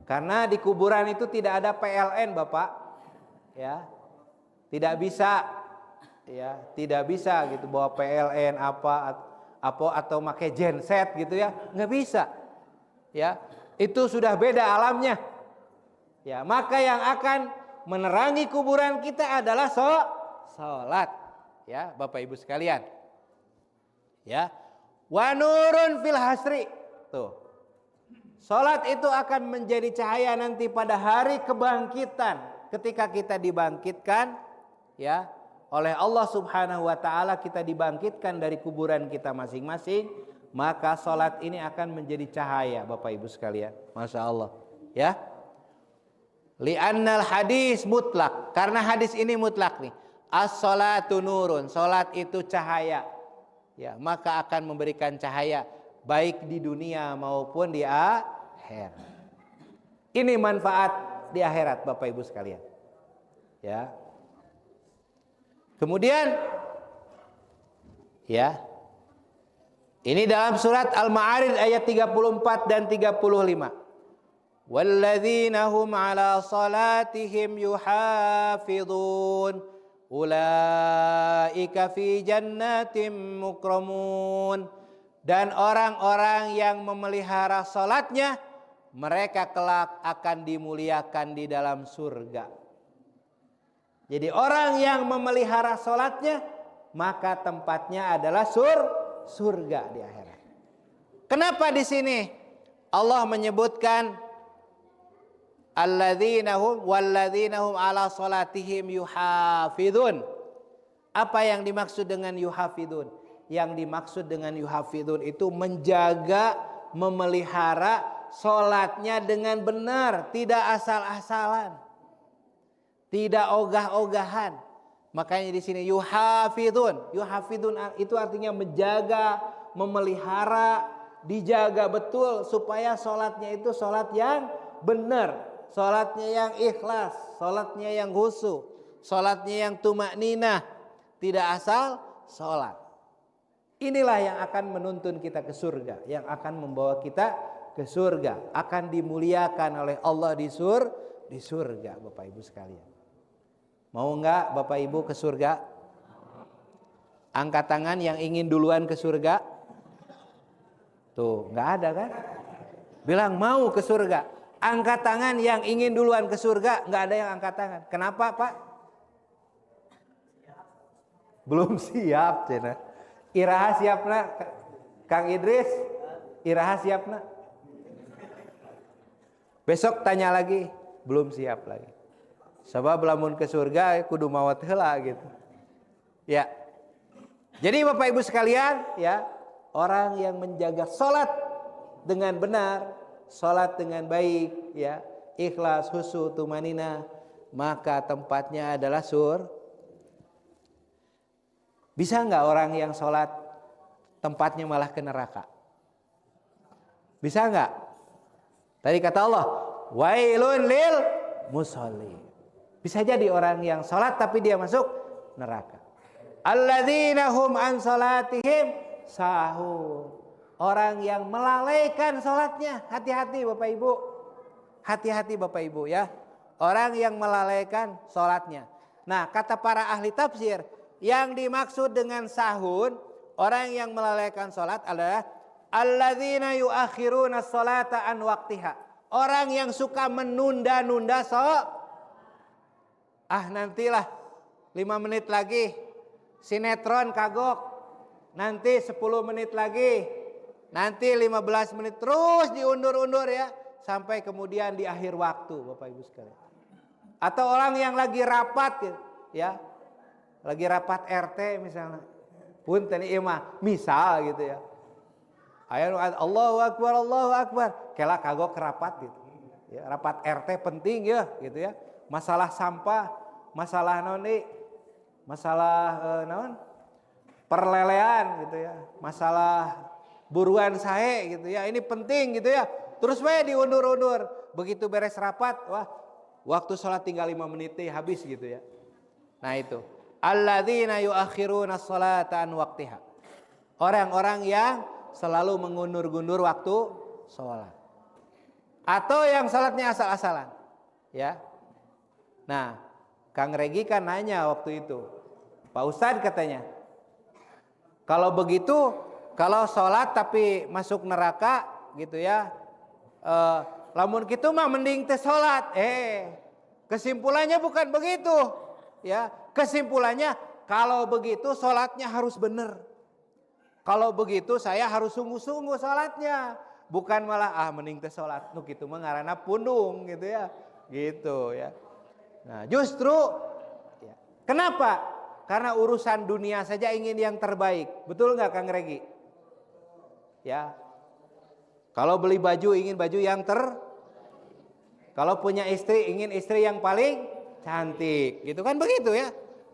Karena di kuburan itu tidak ada PLN Bapak ya, tidak bisa ya, tidak bisa gitu bawa PLN apa atau pakai genset gitu ya, nggak bisa ya, itu sudah beda alamnya ya. Maka yang akan menerangi kuburan kita adalah sholat ya Bapak Ibu sekalian ya. Wa nurun fil hasri, tuh, sholat itu akan menjadi cahaya nanti pada hari kebangkitan. Ketika kita dibangkitkan ya oleh Allah Subhanahu wa taala, kita dibangkitkan dari kuburan kita masing-masing, maka sholat ini akan menjadi cahaya Bapak Ibu sekalian. Masya Allah ya. Li'annal hadis mutlak, karena hadis ini mutlak nih. As-sholatu nurun, sholat itu cahaya ya, maka akan memberikan cahaya baik di dunia maupun di akhirat. Ini manfaat di akhirat Bapak Ibu sekalian ya. Kemudian ya, ini dalam surat Al-Ma'arij ayat 34 dan 35. Walladzina hum ala salatihim yuhafidun ulaika fi jannatin mukramun. Dan orang-orang yang memelihara salatnya, mereka kelak akan dimuliakan di dalam surga. Jadi orang yang memelihara salatnya, maka tempatnya adalah surga di akhirat. Kenapa di sini Allah menyebutkan alladzina hum ala salatihim yuhafidun? Apa yang dimaksud dengan yuhafidun? Yang dimaksud dengan yuhafidun itu menjaga, memelihara salatnya dengan benar, tidak asal-asalan, tidak ogah-ogahan. Makanya di sini yuhafidun. Yuhafidun itu artinya menjaga, memelihara, dijaga betul supaya sholatnya itu sholat yang benar, sholatnya yang ikhlas, sholatnya yang khusyuk, sholatnya yang tumakninah, tidak asal sholat. Inilah yang akan menuntun kita ke surga, yang akan membawa kita ke surga, akan dimuliakan oleh Allah di surga Bapak Ibu sekalian. Mau enggak Bapak Ibu ke surga? Angkat tangan yang ingin duluan ke surga. Tuh, enggak ada kan? Bilang mau ke surga. Angkat tangan yang ingin duluan ke surga. Enggak ada yang angkat tangan. Kenapa Pak? Belum siap cina. Iraha siapna Kang Idris? Iraha siapna? Besok tanya lagi. Belum siap lagi. Sebab lamun ke surga kudu mawat heula gitu. Ya. Jadi Bapak Ibu sekalian ya, orang yang menjaga salat dengan benar, salat dengan baik ya, ikhlas, khusyuk, tumanina, maka tempatnya adalah Bisa enggak orang yang salat tempatnya malah ke neraka? Bisa enggak? Tadi kata Allah, wailun lil musholli. Bisa jadi orang yang sholat tapi dia masuk neraka. Alladzina hum an sholatihim sahun. Orang yang melalaikan sholatnya. Hati-hati Bapak Ibu. Hati-hati Bapak Ibu ya. Orang yang melalaikan sholatnya. Nah, kata para ahli tafsir, yang dimaksud dengan sahun, orang yang melalaikan sholat adalah alladzina yuakhiruna sholata an waqtiha. Orang yang suka menunda-nunda nantilah 5 menit lagi sinetron kagok, nanti 10 menit lagi, nanti 15 menit, terus diundur-undur ya, sampai kemudian di akhir waktu Bapak Ibu sekalian. Atau orang yang lagi rapat ya, lagi rapat RT misalnya, punten ieu mah misal gitu ya, ayo Allahu Akbar, kela kagok rapat gitu ya, rapat RT penting ya gitu ya, masalah sampah, masalah perlelean gitu ya, masalah buruan sae gitu ya, ini penting gitu ya, terus we diundur-undur, begitu beres rapat, wah waktu sholat tinggal 5 menit habis gitu ya. Nah itu alladzina yuakhiruna sholata an waqtiha. Orang-orang yang selalu mengundur-gundur waktu sholat. Atau yang sholatnya asal-asalan. Ya. Nah, Kang Regi kan nanya waktu itu, Pak Ustadz katanya, kalau begitu, kalau sholat tapi masuk neraka gitu ya, lamun gitu mah mending teh sholat. Kesimpulannya bukan begitu. Ya, kesimpulannya kalau begitu sholatnya harus benar. Kalau begitu saya harus sungguh-sungguh sholatnya, bukan malah mending teh sholat. Nu kitu mah ngaranna pundung gitu ya, gitu ya. Nah justru, ya. Kenapa? Karena urusan dunia saja ingin yang terbaik, betul nggak Kang Regi? Ya, kalau beli baju ingin baju yang kalau punya istri ingin istri yang paling cantik, gitu kan begitu ya.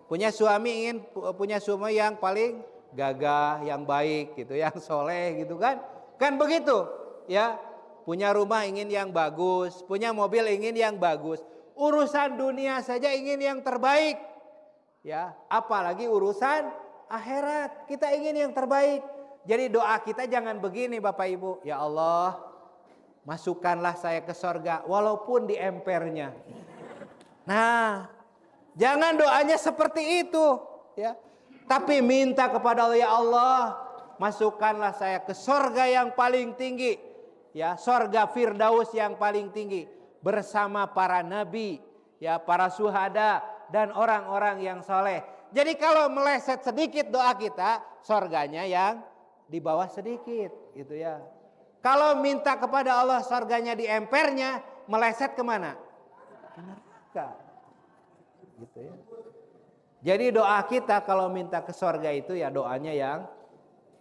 Punya suami ingin punya suami yang paling gagah, yang baik gitu, yang soleh gitu kan begitu ya. Punya rumah ingin yang bagus, punya mobil ingin yang bagus. Urusan dunia saja ingin yang terbaik ya, apalagi urusan akhirat kita ingin yang terbaik. Jadi doa kita jangan begini Bapak Ibu, ya Allah masukkanlah saya ke sorga walaupun di empernya. Nah jangan doanya seperti itu ya. Tapi minta kepada Allah, ya Allah masukkanlah saya ke sorga yang paling tinggi. Ya, sorga Firdaus yang paling tinggi. Bersama para nabi, ya, para syuhada dan orang-orang yang soleh. Jadi kalau meleset sedikit doa kita, sorganya yang di bawah sedikit gitu ya. Kalau minta kepada Allah sorganya di empernya, meleset kemana? Ke neraka. Gitu ya. Jadi doa kita kalau minta ke sorga itu ya doanya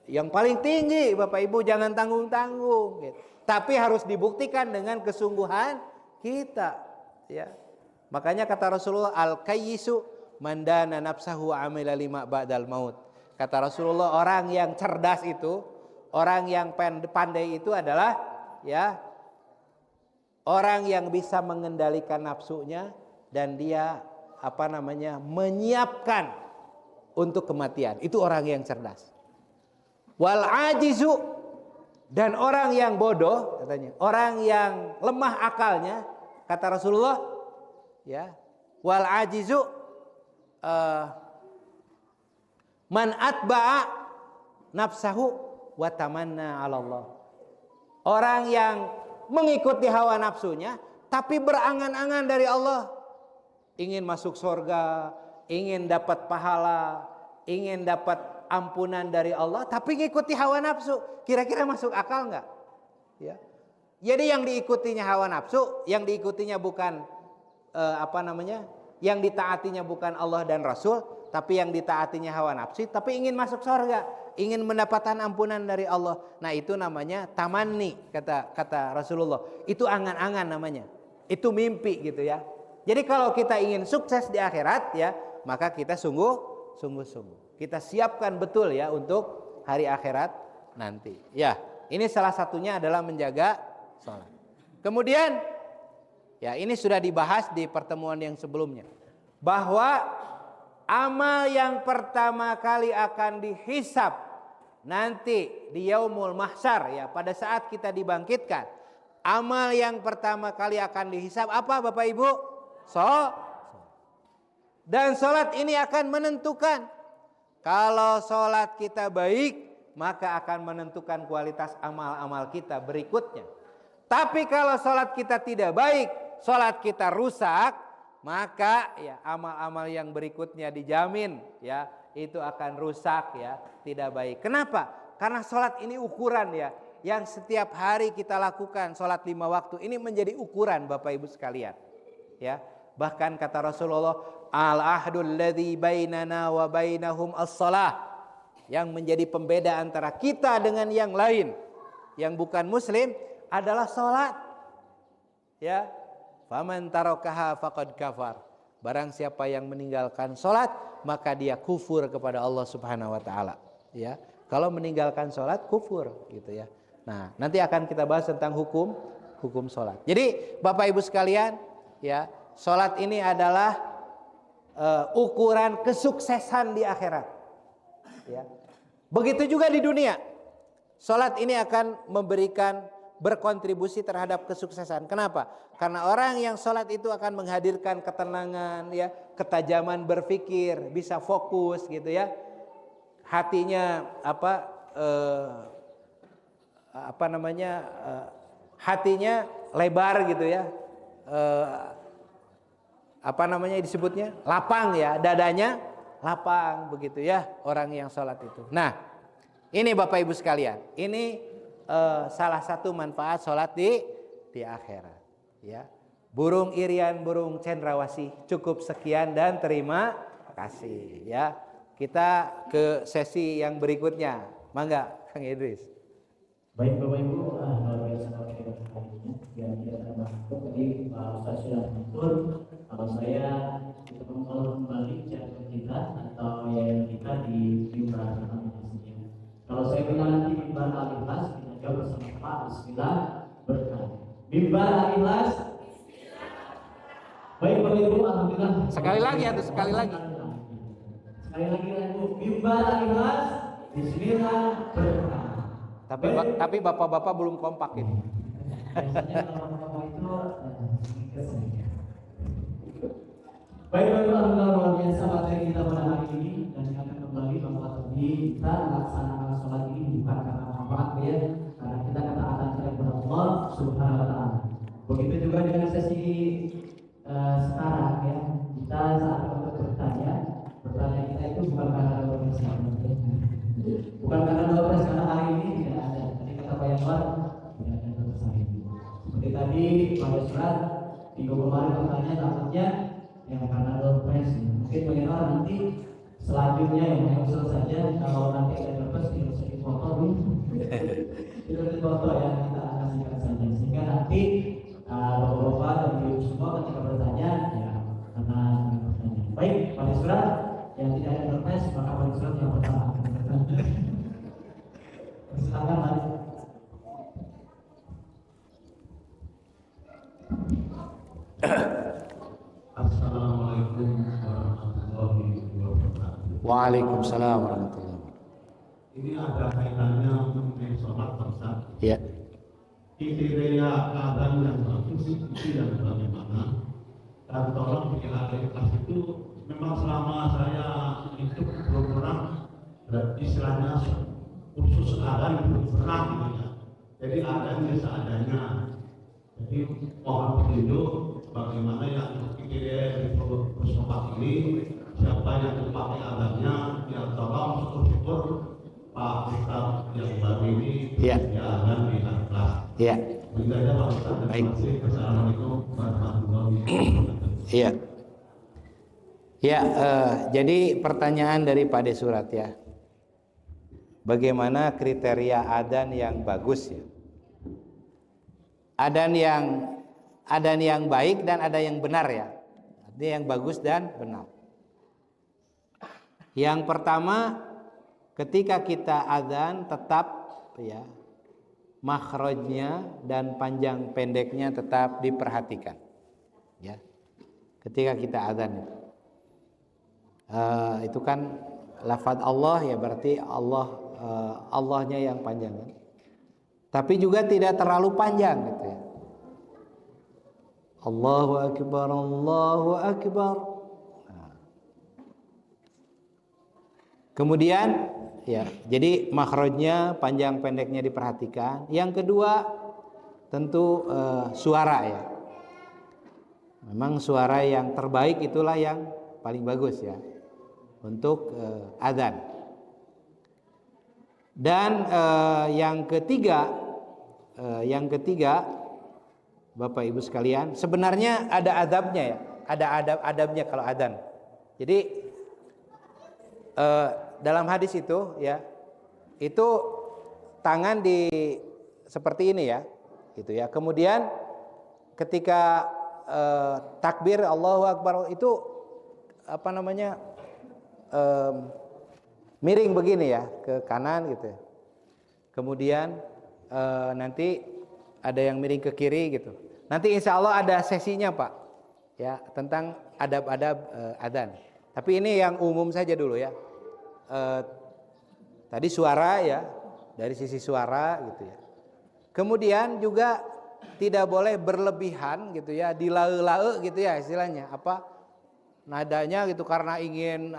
yang paling tinggi Bapak Ibu, jangan tanggung-tanggung gitu. Tapi harus dibuktikan dengan kesungguhan kita ya. Makanya kata Rasulullah, al-kayyisu mandana nafsahu amila lima ba'dal maut. Kata Rasulullah, orang yang cerdas itu, orang yang pandai itu adalah ya orang yang bisa mengendalikan nafsunya dan dia menyiapkan untuk kematian. Itu orang yang cerdas. Wal ajizu, dan orang yang bodoh katanya, orang yang lemah akalnya, kata Rasulullah ya, wal ajizu man atba'a nafsahu wa tamanna 'ala Allah. Orang yang mengikuti hawa nafsunya tapi berangan-angan dari Allah. Ingin masuk surga, ingin dapat pahala, ingin dapat ampunan dari Allah, tapi ngikuti hawa nafsu. Kira-kira masuk akal nggak? Ya. Jadi yang diikutinya hawa nafsu, yang diikutinya bukan yang ditaatinya bukan Allah dan Rasul, tapi yang ditaatinya hawa nafsu, tapi ingin masuk surga, ingin mendapatkan ampunan dari Allah. Nah itu namanya tamanni, kata Rasulullah. Itu angan-angan namanya. Itu mimpi gitu ya. Jadi kalau kita ingin sukses di akhirat ya, maka kita sungguh-sungguh. Kita siapkan betul ya untuk hari akhirat nanti. Ya, ini salah satunya adalah menjaga sholat. Kemudian, ya ini sudah dibahas di pertemuan yang sebelumnya. Bahwa amal yang pertama kali akan dihisab nanti di yaumul mahsyar ya, pada saat kita dibangkitkan. Amal yang pertama kali akan dihisab apa Bapak Ibu? Dan sholat ini akan menentukan. Kalau sholat kita baik, maka akan menentukan kualitas amal-amal kita berikutnya. Tapi kalau sholat kita tidak baik, sholat kita rusak, maka ya amal-amal yang berikutnya dijamin ya itu akan rusak ya, tidak baik. Kenapa? Karena sholat ini ukuran ya, yang setiap hari kita lakukan sholat 5 waktu ini menjadi ukuran Bapak Ibu sekalian. Ya, bahkan kata Rasulullah, al-ahdul ladzi bainana wa bainahum as-shalah. Yang menjadi pembeda antara kita dengan yang lain yang bukan muslim adalah sholat. Ya, faman tarakaha faqad kafar. Barang siapa yang meninggalkan sholat, maka dia kufur kepada Allah Subhanahu wa taala. Ya, kalau meninggalkan sholat kufur gitu ya. Nah, nanti akan kita bahas tentang hukum sholat. Jadi, Bapak Ibu sekalian, ya, sholat ini adalah ukuran kesuksesan di akhirat. Ya. Begitu juga di dunia. Salat ini akan berkontribusi terhadap kesuksesan. Kenapa? Karena orang yang salat itu akan menghadirkan ketenangan, ya, ketajaman berpikir, bisa fokus, gitu ya. Hatinya hatinya lebar, gitu ya. Disebutnya lapang, ya, dadanya lapang, begitu ya orang yang salat itu. Nah, ini Bapak Ibu sekalian, ini salah satu manfaat sholat di akhirat, ya. Burung irian, burung cendrawasih. Cukup sekian dan terima kasih, ya. Kita ke sesi yang berikutnya. Mangga, Kang Idris. Baik Bapak Ibu, luar biasa kali ini. Yang kita masuk tadi Pak Ustaz sudah mengatur kalau saya untuk mengawal kembali channel kita atau yayasan kita di Mimbar Al-Ikhlas. Kalau saya bilang nanti Mimbar Al-Ikhlas, kita jawab bersama-sama. Bismillah, berkah. Mimbar Al-Ikhlas. Baik Bapak Ibu, alhamdulillah. Sekali lagi atau sekali lagi? Sekali lagi Ibu. Mimbar Al-Ikhlas. Bismillah, berkah. Tapi bapak-bapak belum kompak ini. Biasanya kalau bapak itu baik Bapak alhamdulillah luar biasa materi kita pada hari ini, dan kami kembali bahwa tadi kita melaksanakan sholat ini bukan karena manfaat, ya, karena kita ketaatan kepada Allah Subhanahu Wa Taala. Begitu juga dengan sesi sekarang, ya, kita saat untuk bertanya kita itu bukan karena doa karena hari ini tidak ada. Tadi kata Pak Yanwar tidak ada doa itu. Seperti tadi pada surat minggu kemarin bertanya takutnya yang karena doa mungkin Pak Yanwar nanti selanjutnya yang mengusul saja kalau nanti ada doa tidak usah dipoto tidak dipoto, ya, kita akan singkat saja sehingga nanti bapak-bapak dan ibu semua ketika bertanya, ya, karena bertanya. Baik pada surat yang tidak ada doa maka pada surat yang pertama. Silakan Mari. Assalamualaikum warahmatullahi wabarakatuh. Waalaikumsalam warahmatullahi wabarakatuh. Ini ada kaitannya mengenai sholat Ustaz. Ya. Kriteria keadaan yang bagus itu yang bagaimana? Dan tolong Al-Ikhlas itu memang selama saya hidup belum pernah istilahnya khusus ada belum pernah, gitu ya. Jadi adanya seadanya. Jadi mohon petunjuk bagaimana yang kriteria bersolat ini, siapa yang dipakai adanya, yang tolong syukur Pak Ustaz yang baru ini, ya, akan di Al-Ikhlas. Ya. Begitu aja Pak Ustaz. Terima kasih. Assalamualaikum warahmatullahi wabarakatuh. Iya. Ya, jadi pertanyaan dari Pak De Surat, ya. Bagaimana kriteria adzan yang bagus, ya? Adzan yang baik dan ada yang benar, ya. Artinya yang bagus dan benar. Yang pertama, ketika kita adzan tetap, ya, makhrajnya dan panjang pendeknya tetap diperhatikan, ya. Ketika kita adzan itu kan lafaz Allah, ya, berarti Allahnya yang panjang, kan? Tapi juga tidak terlalu panjang, gitu ya. Allahu Akbar, Allahu Akbar. Nah. Kemudian, ya, jadi makhrajnya panjang pendeknya diperhatikan. Yang kedua tentu suara, ya. Memang suara yang terbaik itulah yang paling bagus, ya, untuk adzan. Dan yang ketiga Bapak Ibu sekalian, sebenarnya ada adabnya, ya, ada adabnya kalau adzan. Jadi dalam hadis itu, ya, itu tangan di seperti ini, ya, gitu, ya. Kemudian ketika takbir Allahu Akbar itu miring begini, ya, ke kanan, gitu, ya. Kemudian nanti ada yang miring ke kiri, gitu. Nanti insya Allah ada sesinya, Pak, ya, tentang adab-adab adzan. Tapi ini yang umum saja dulu, ya. Tadi suara ya, dari sisi suara gitu ya. Kemudian juga tidak boleh berlebihan gitu ya, dilae-lae gitu ya istilahnya. Apa nadanya gitu karena ingin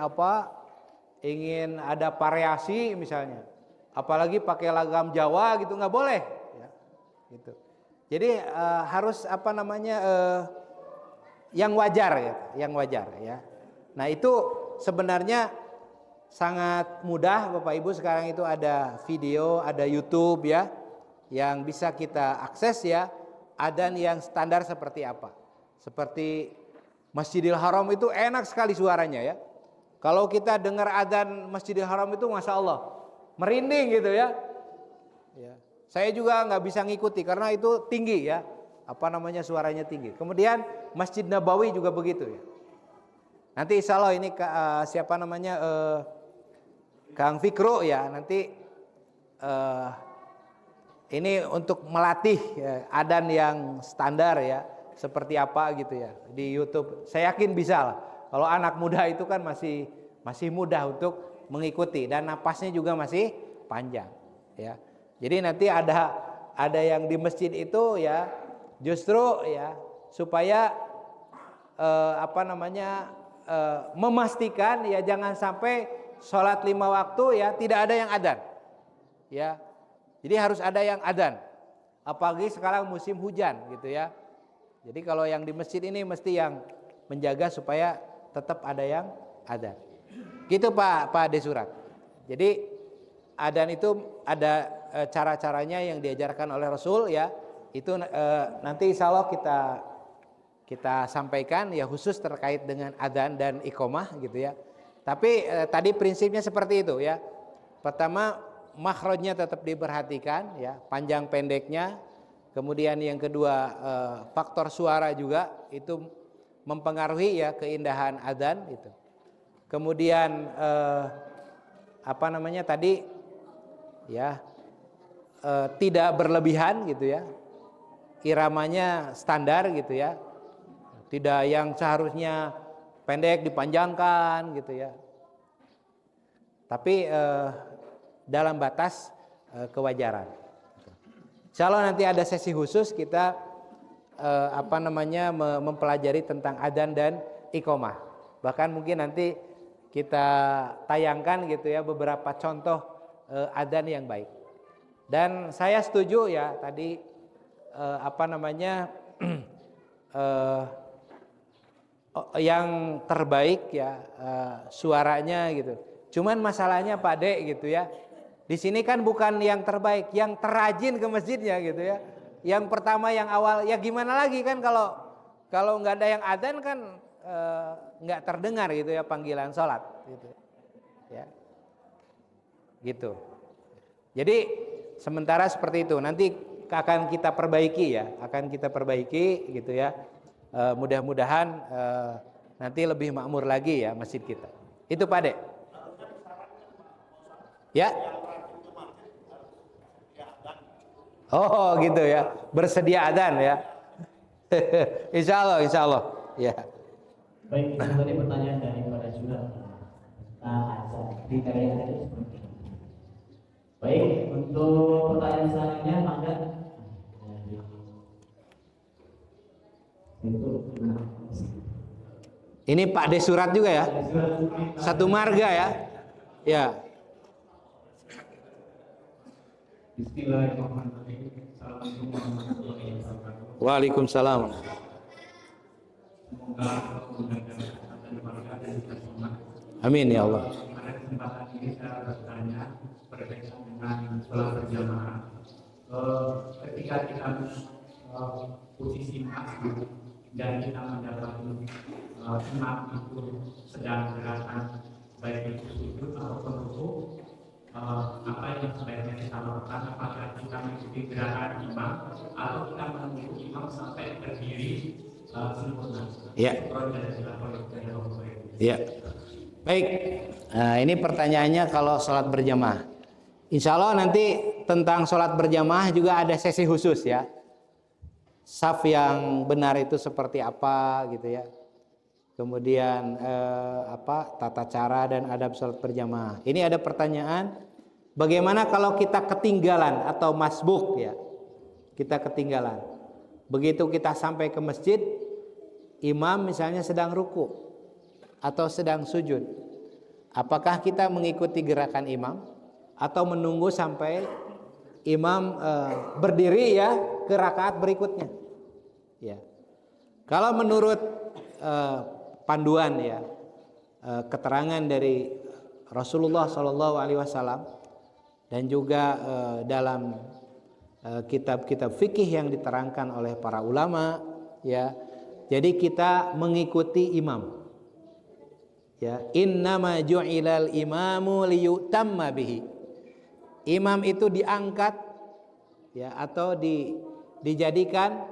ingin ada variasi misalnya. Apalagi pakai lagam Jawa gitu nggak boleh ya. Gitu. Jadi harus yang wajar ya, yang wajar ya. Nah, itu sebenarnya sangat mudah Bapak Ibu, sekarang itu ada video, ada YouTube ya yang bisa kita akses ya, adzan yang standar seperti apa. Seperti Masjidil Haram itu enak sekali suaranya ya. Kalau kita dengar adzan Masjidil Haram itu Masya Allah merinding gitu ya. Ya. Saya juga nggak bisa ngikuti karena itu tinggi ya. Suaranya tinggi. Kemudian Masjid Nabawi juga begitu ya. Nanti insya Allah ini Kang Fikro ya, nanti ini untuk melatih ya, adzan yang standar ya, seperti apa gitu ya di YouTube. Saya yakin bisa lah. Kalau anak muda itu kan masih mudah untuk mengikuti dan napasnya juga masih panjang ya. Jadi nanti ada yang di masjid itu ya justru ya supaya memastikan ya jangan sampai sholat 5 waktu ya tidak ada yang adzan ya. Jadi harus ada yang adzan. Apalagi sekarang musim hujan gitu ya. Jadi kalau yang di masjid ini mesti yang menjaga supaya tetap ada yang adzan. Gitu Pak Desurat. Jadi adzan itu ada cara-caranya yang diajarkan oleh Rasul ya. Itu nanti insya Allah kita sampaikan ya khusus terkait dengan adzan dan iqomah gitu ya. Tapi tadi prinsipnya seperti itu ya. Pertama makhrajnya tetap diperhatikan ya, panjang pendeknya. Kemudian yang kedua faktor suara juga itu mempengaruhi ya keindahan adzan itu. Kemudian tadi ya tidak berlebihan gitu ya. Iramanya standar gitu ya. Tidak yang seharusnya pendek dipanjangkan gitu ya. Tapi dalam batas kewajaran. Insyaallah nanti ada sesi khusus kita mempelajari tentang adzan dan iqomah. Bahkan mungkin nanti kita tayangkan gitu ya beberapa contoh adzan yang baik. Dan saya setuju ya tadi yang terbaik ya suaranya gitu. Cuman masalahnya Pak Dek gitu ya. Di sini kan bukan yang terbaik, yang terrajin ke masjidnya gitu ya. Yang pertama yang awal ya gimana lagi kan kalau nggak ada yang adzan kan nggak terdengar gitu ya panggilan sholat gitu. Ya. Gitu. Jadi sementara seperti itu nanti akan kita perbaiki gitu ya. Mudah-mudahan nanti lebih makmur lagi ya masjid kita. Itu Pak Dek. Ya. Oh gitu ya. Bersedia adzan ya. Insya Allah. Ya. Baik, itu tadi pertanyaan daripada surat. Kriteria tadi seperti itu. Baik, untuk pertanyaan selanjutnya mangga. Ini Pak Desurat juga ya. Satu marga ya. Ya. Bismillahirrahmanirrahim. Assalamualaikum warahmatullahi wabarakatuh. Waalaikumsalam. Semoga kesehatan keluarga dan kita semua. Amin ya Allah. Pada kesempatan ini saya bertanya berkaitan dengan sholat berjamaah. Ketika kita posisi makmum dan kita mendapati imam itu sedang gerakan baik itu sujud ataupun rukuk, apa yang sebaiknya kita lakukan? Apakah kita mengikuti gerakan imam atau kita menunggu imam sampai berdiri sempurna? Ya. Ya. Baik. Nah, ini pertanyaannya kalau sholat berjamaah. Insya Allah nanti tentang sholat berjamaah juga ada sesi khusus ya. Saf yang benar itu seperti apa gitu ya. Kemudian tata cara dan adab sholat berjamaah. Ini ada pertanyaan Bagaimana kalau kita ketinggalan atau masbuk ya? Kita ketinggalan. Begitu kita sampai ke masjid, imam misalnya sedang ruku atau sedang sujud. Apakah kita mengikuti gerakan imam atau menunggu sampai imam berdiri ya ke rakaat berikutnya? Ya. Kalau menurut panduan ya, keterangan dari Rasulullah SAW dan juga dalam kitab-kitab fikih yang diterangkan oleh para ulama ya, jadi kita mengikuti imam ya. Innama ju'ilal imamu liyutamma bihi. Imam itu diangkat ya, atau dijadikan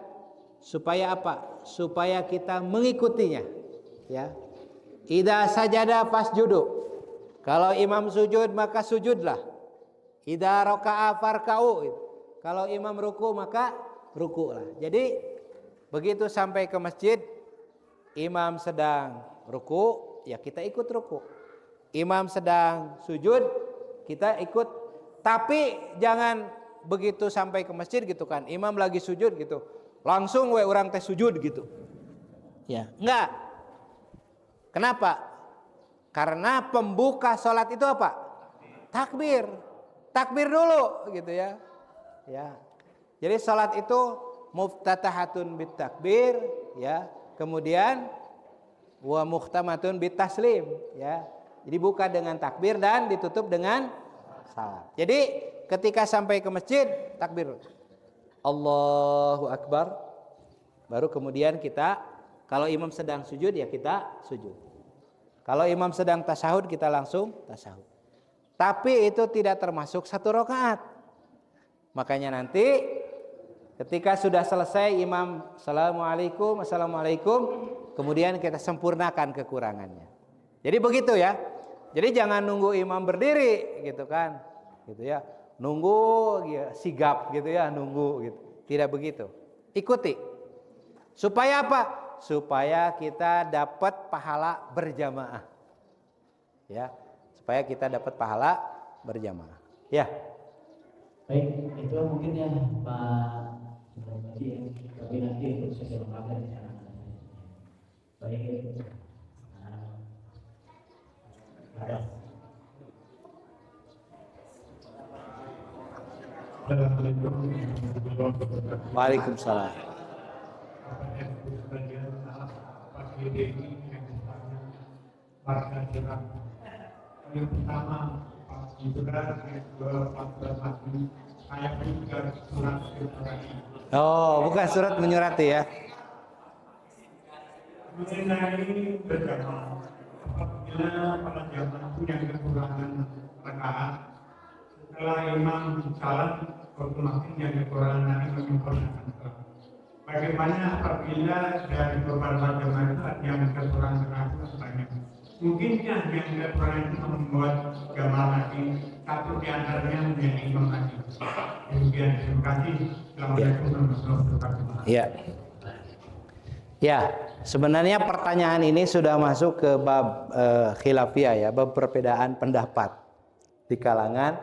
supaya apa? Supaya kita mengikutinya ya. Idza sajada fasjudu. Kalau imam sujud maka sujudlah. Idza raka'a farka'u. Kalau imam ruku maka rukulah. Jadi begitu sampai ke masjid, imam sedang ruku, ya kita ikut ruku. Imam sedang sujud, kita ikut. Tapi jangan begitu sampai ke masjid gitu kan, imam lagi sujud gitu, langsung orang teh sujud gitu. Ya, enggak. Kenapa? Karena pembuka sholat itu apa? Takbir. Takbir dulu gitu ya. Ya. Jadi sholat itu muftatahatun bitakbir ya. Kemudian wa mukhtamatun bitaslim ya. Jadi buka dengan takbir dan ditutup dengan salam. Jadi ketika sampai ke masjid, takbir. Allahu Akbar. Baru kemudian kita, kalau imam sedang sujud ya kita sujud. Kalau imam sedang tasyahud kita langsung tasyahud. Tapi itu tidak termasuk satu rakaat. Makanya nanti ketika sudah selesai imam assalamualaikum, kemudian kita sempurnakan kekurangannya. Jadi begitu ya. Jadi jangan nunggu imam berdiri gitu kan. Gitu ya. Nunggu ya, sigap gitu ya, nunggu gitu. Tidak begitu. Ikuti. Supaya apa? Supaya kita dapat pahala berjamaah. Ya, supaya kita dapat pahala berjamaah. Ya. Baik, itu mungkin ya Pak Sudarmadi, tapi nanti untuk sesi lengkapnya di sana. Baik. Ada. Waalaikumsalam. Yang pertama Pak Gibran, yang kedua Pak Sudarmadi, saya juga surat menyurati. Oh, bukan surat menyurati ya. Mengenai berjamaah, apabila pada jamaah punya kekurangan rakaat, setelah imam salam, otomatis yang kekurangan itu menyempurnakan salat. Bagaimana apabila dari beberapa jamaah itu ada yang kekurangan rakaat banyak? Mungkinkah yang kekurangan itu membuat jamaah lagi satu di antaranya menjadi imam lagi? Demikian, terima kasih. Assalamualaikum warahmatullahi wabarakatuh. Ya. Ya, sebenarnya pertanyaan ini sudah masuk ke bab khilafiyah ya, bab perbedaan pendapat di kalangan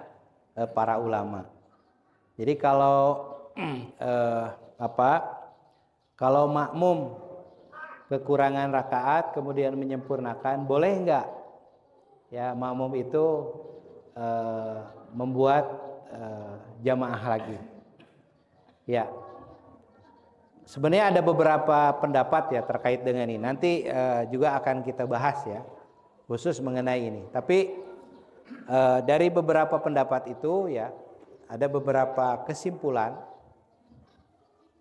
para ulama. Jadi kalau kalau makmum kekurangan rakaat kemudian menyempurnakan, boleh enggak? Ya, makmum itu membuat jamaah lagi. Ya. Sebenarnya ada beberapa pendapat ya terkait dengan ini. Nanti juga akan kita bahas ya, khusus mengenai ini. Tapi dari beberapa pendapat itu ya, ada beberapa kesimpulan.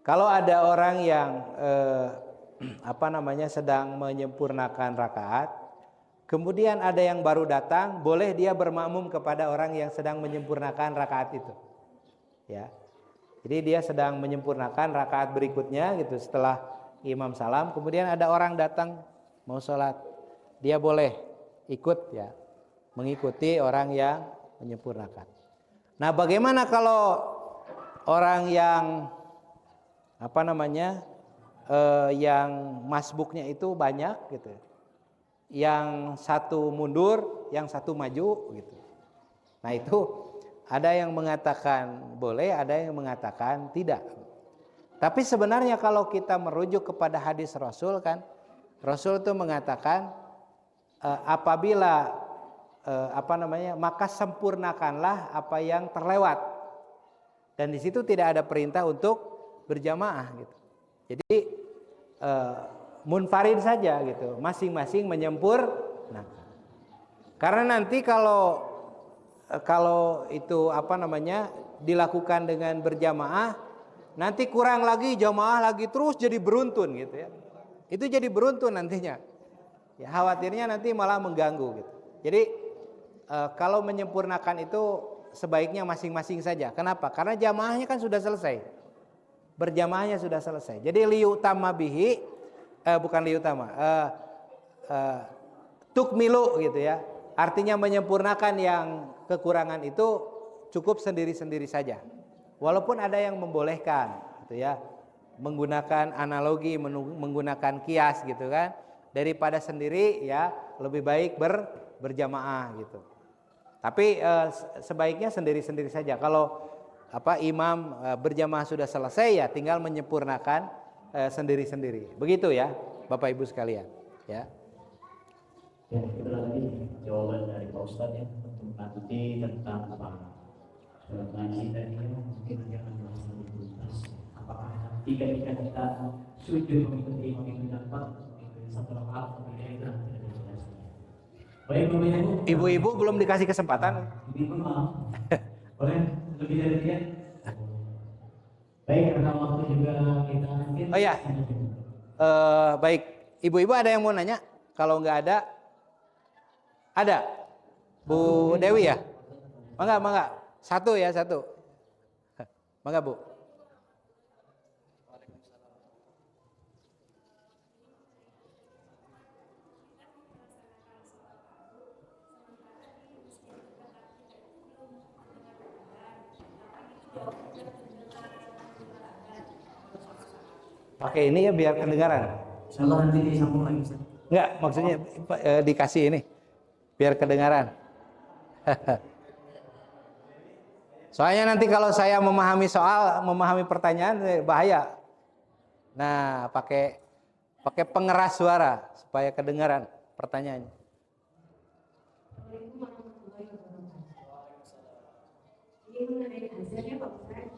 Kalau ada orang yang sedang menyempurnakan rakaat, kemudian ada yang baru datang, boleh dia bermakmum kepada orang yang sedang menyempurnakan rakaat itu. Ya. Jadi dia sedang menyempurnakan rakaat berikutnya gitu setelah imam salam, kemudian ada orang datang mau sholat, dia boleh ikut ya, mengikuti orang yang menyempurnakan. Nah, bagaimana kalau orang yang yang masbuknya itu banyak gitu, yang satu mundur, yang satu maju gitu. Nah itu Ada yang mengatakan boleh, ada yang mengatakan tidak. Tapi sebenarnya kalau kita merujuk kepada hadis Rasul kan, Rasul itu mengatakan apabila maka sempurnakanlah apa yang terlewat. Dan di situ tidak ada perintah untuk berjamaah gitu. Jadi munfarid saja gitu, masing-masing menyempurnakan. Karena nanti kalau itu dilakukan dengan berjamaah, nanti kurang lagi jamaah lagi terus jadi beruntun gitu ya. Itu jadi beruntun nantinya. Ya, khawatirnya nanti malah mengganggu gitu. Jadi kalau menyempurnakan itu sebaiknya masing-masing saja. Kenapa? Karena jamaahnya kan sudah selesai. Berjamaahnya sudah selesai. Jadi liyutama bihi bukan liyutama. Tukmilu gitu ya. Artinya menyempurnakan yang kekurangan itu cukup sendiri-sendiri saja. Walaupun ada yang membolehkan gitu ya. Menggunakan analogi, menggunakan kias gitu kan. Daripada sendiri ya lebih baik berjamaah gitu. Tapi sebaiknya sendiri-sendiri saja. Kalau imam berjamaah sudah selesai ya tinggal menyempurnakan sendiri-sendiri. Begitu ya Bapak Ibu sekalian ya. Ya, itu lagi jawaban dari Pak Ustadz ya untuk nanti tentang sholat ngaji tadi ya, mungkin nanti akan bahas lebih tuntas. Apakah nanti ketika kita sujud mengikuti imam itu dapat satu rakaat atau tidak, itu nanti ada jelasnya. Baik Bapak Ibu. Ibu-ibu belum dikasih kesempatan. Ibu maaf. Boleh lebih dari dia? Baik, karena waktu juga kita mungkin. Oh ya. Baik, ibu-ibu ada yang mau nanya? Kalau nggak ada, Bu Dewi ya? Mangga. Satu ya, satu. Mangga Bu. Pakai ini ya biar kedengaran. Insyaallah nanti disambung lagi Ustaz. Enggak, maksudnya dikasih ini biar kedengaran. Soalnya nanti kalau saya memahami pertanyaan bahaya. Nah, pakai pengeras suara supaya kedengaran pertanyaannya. Ini mengenai azan ya Pak Ustaz.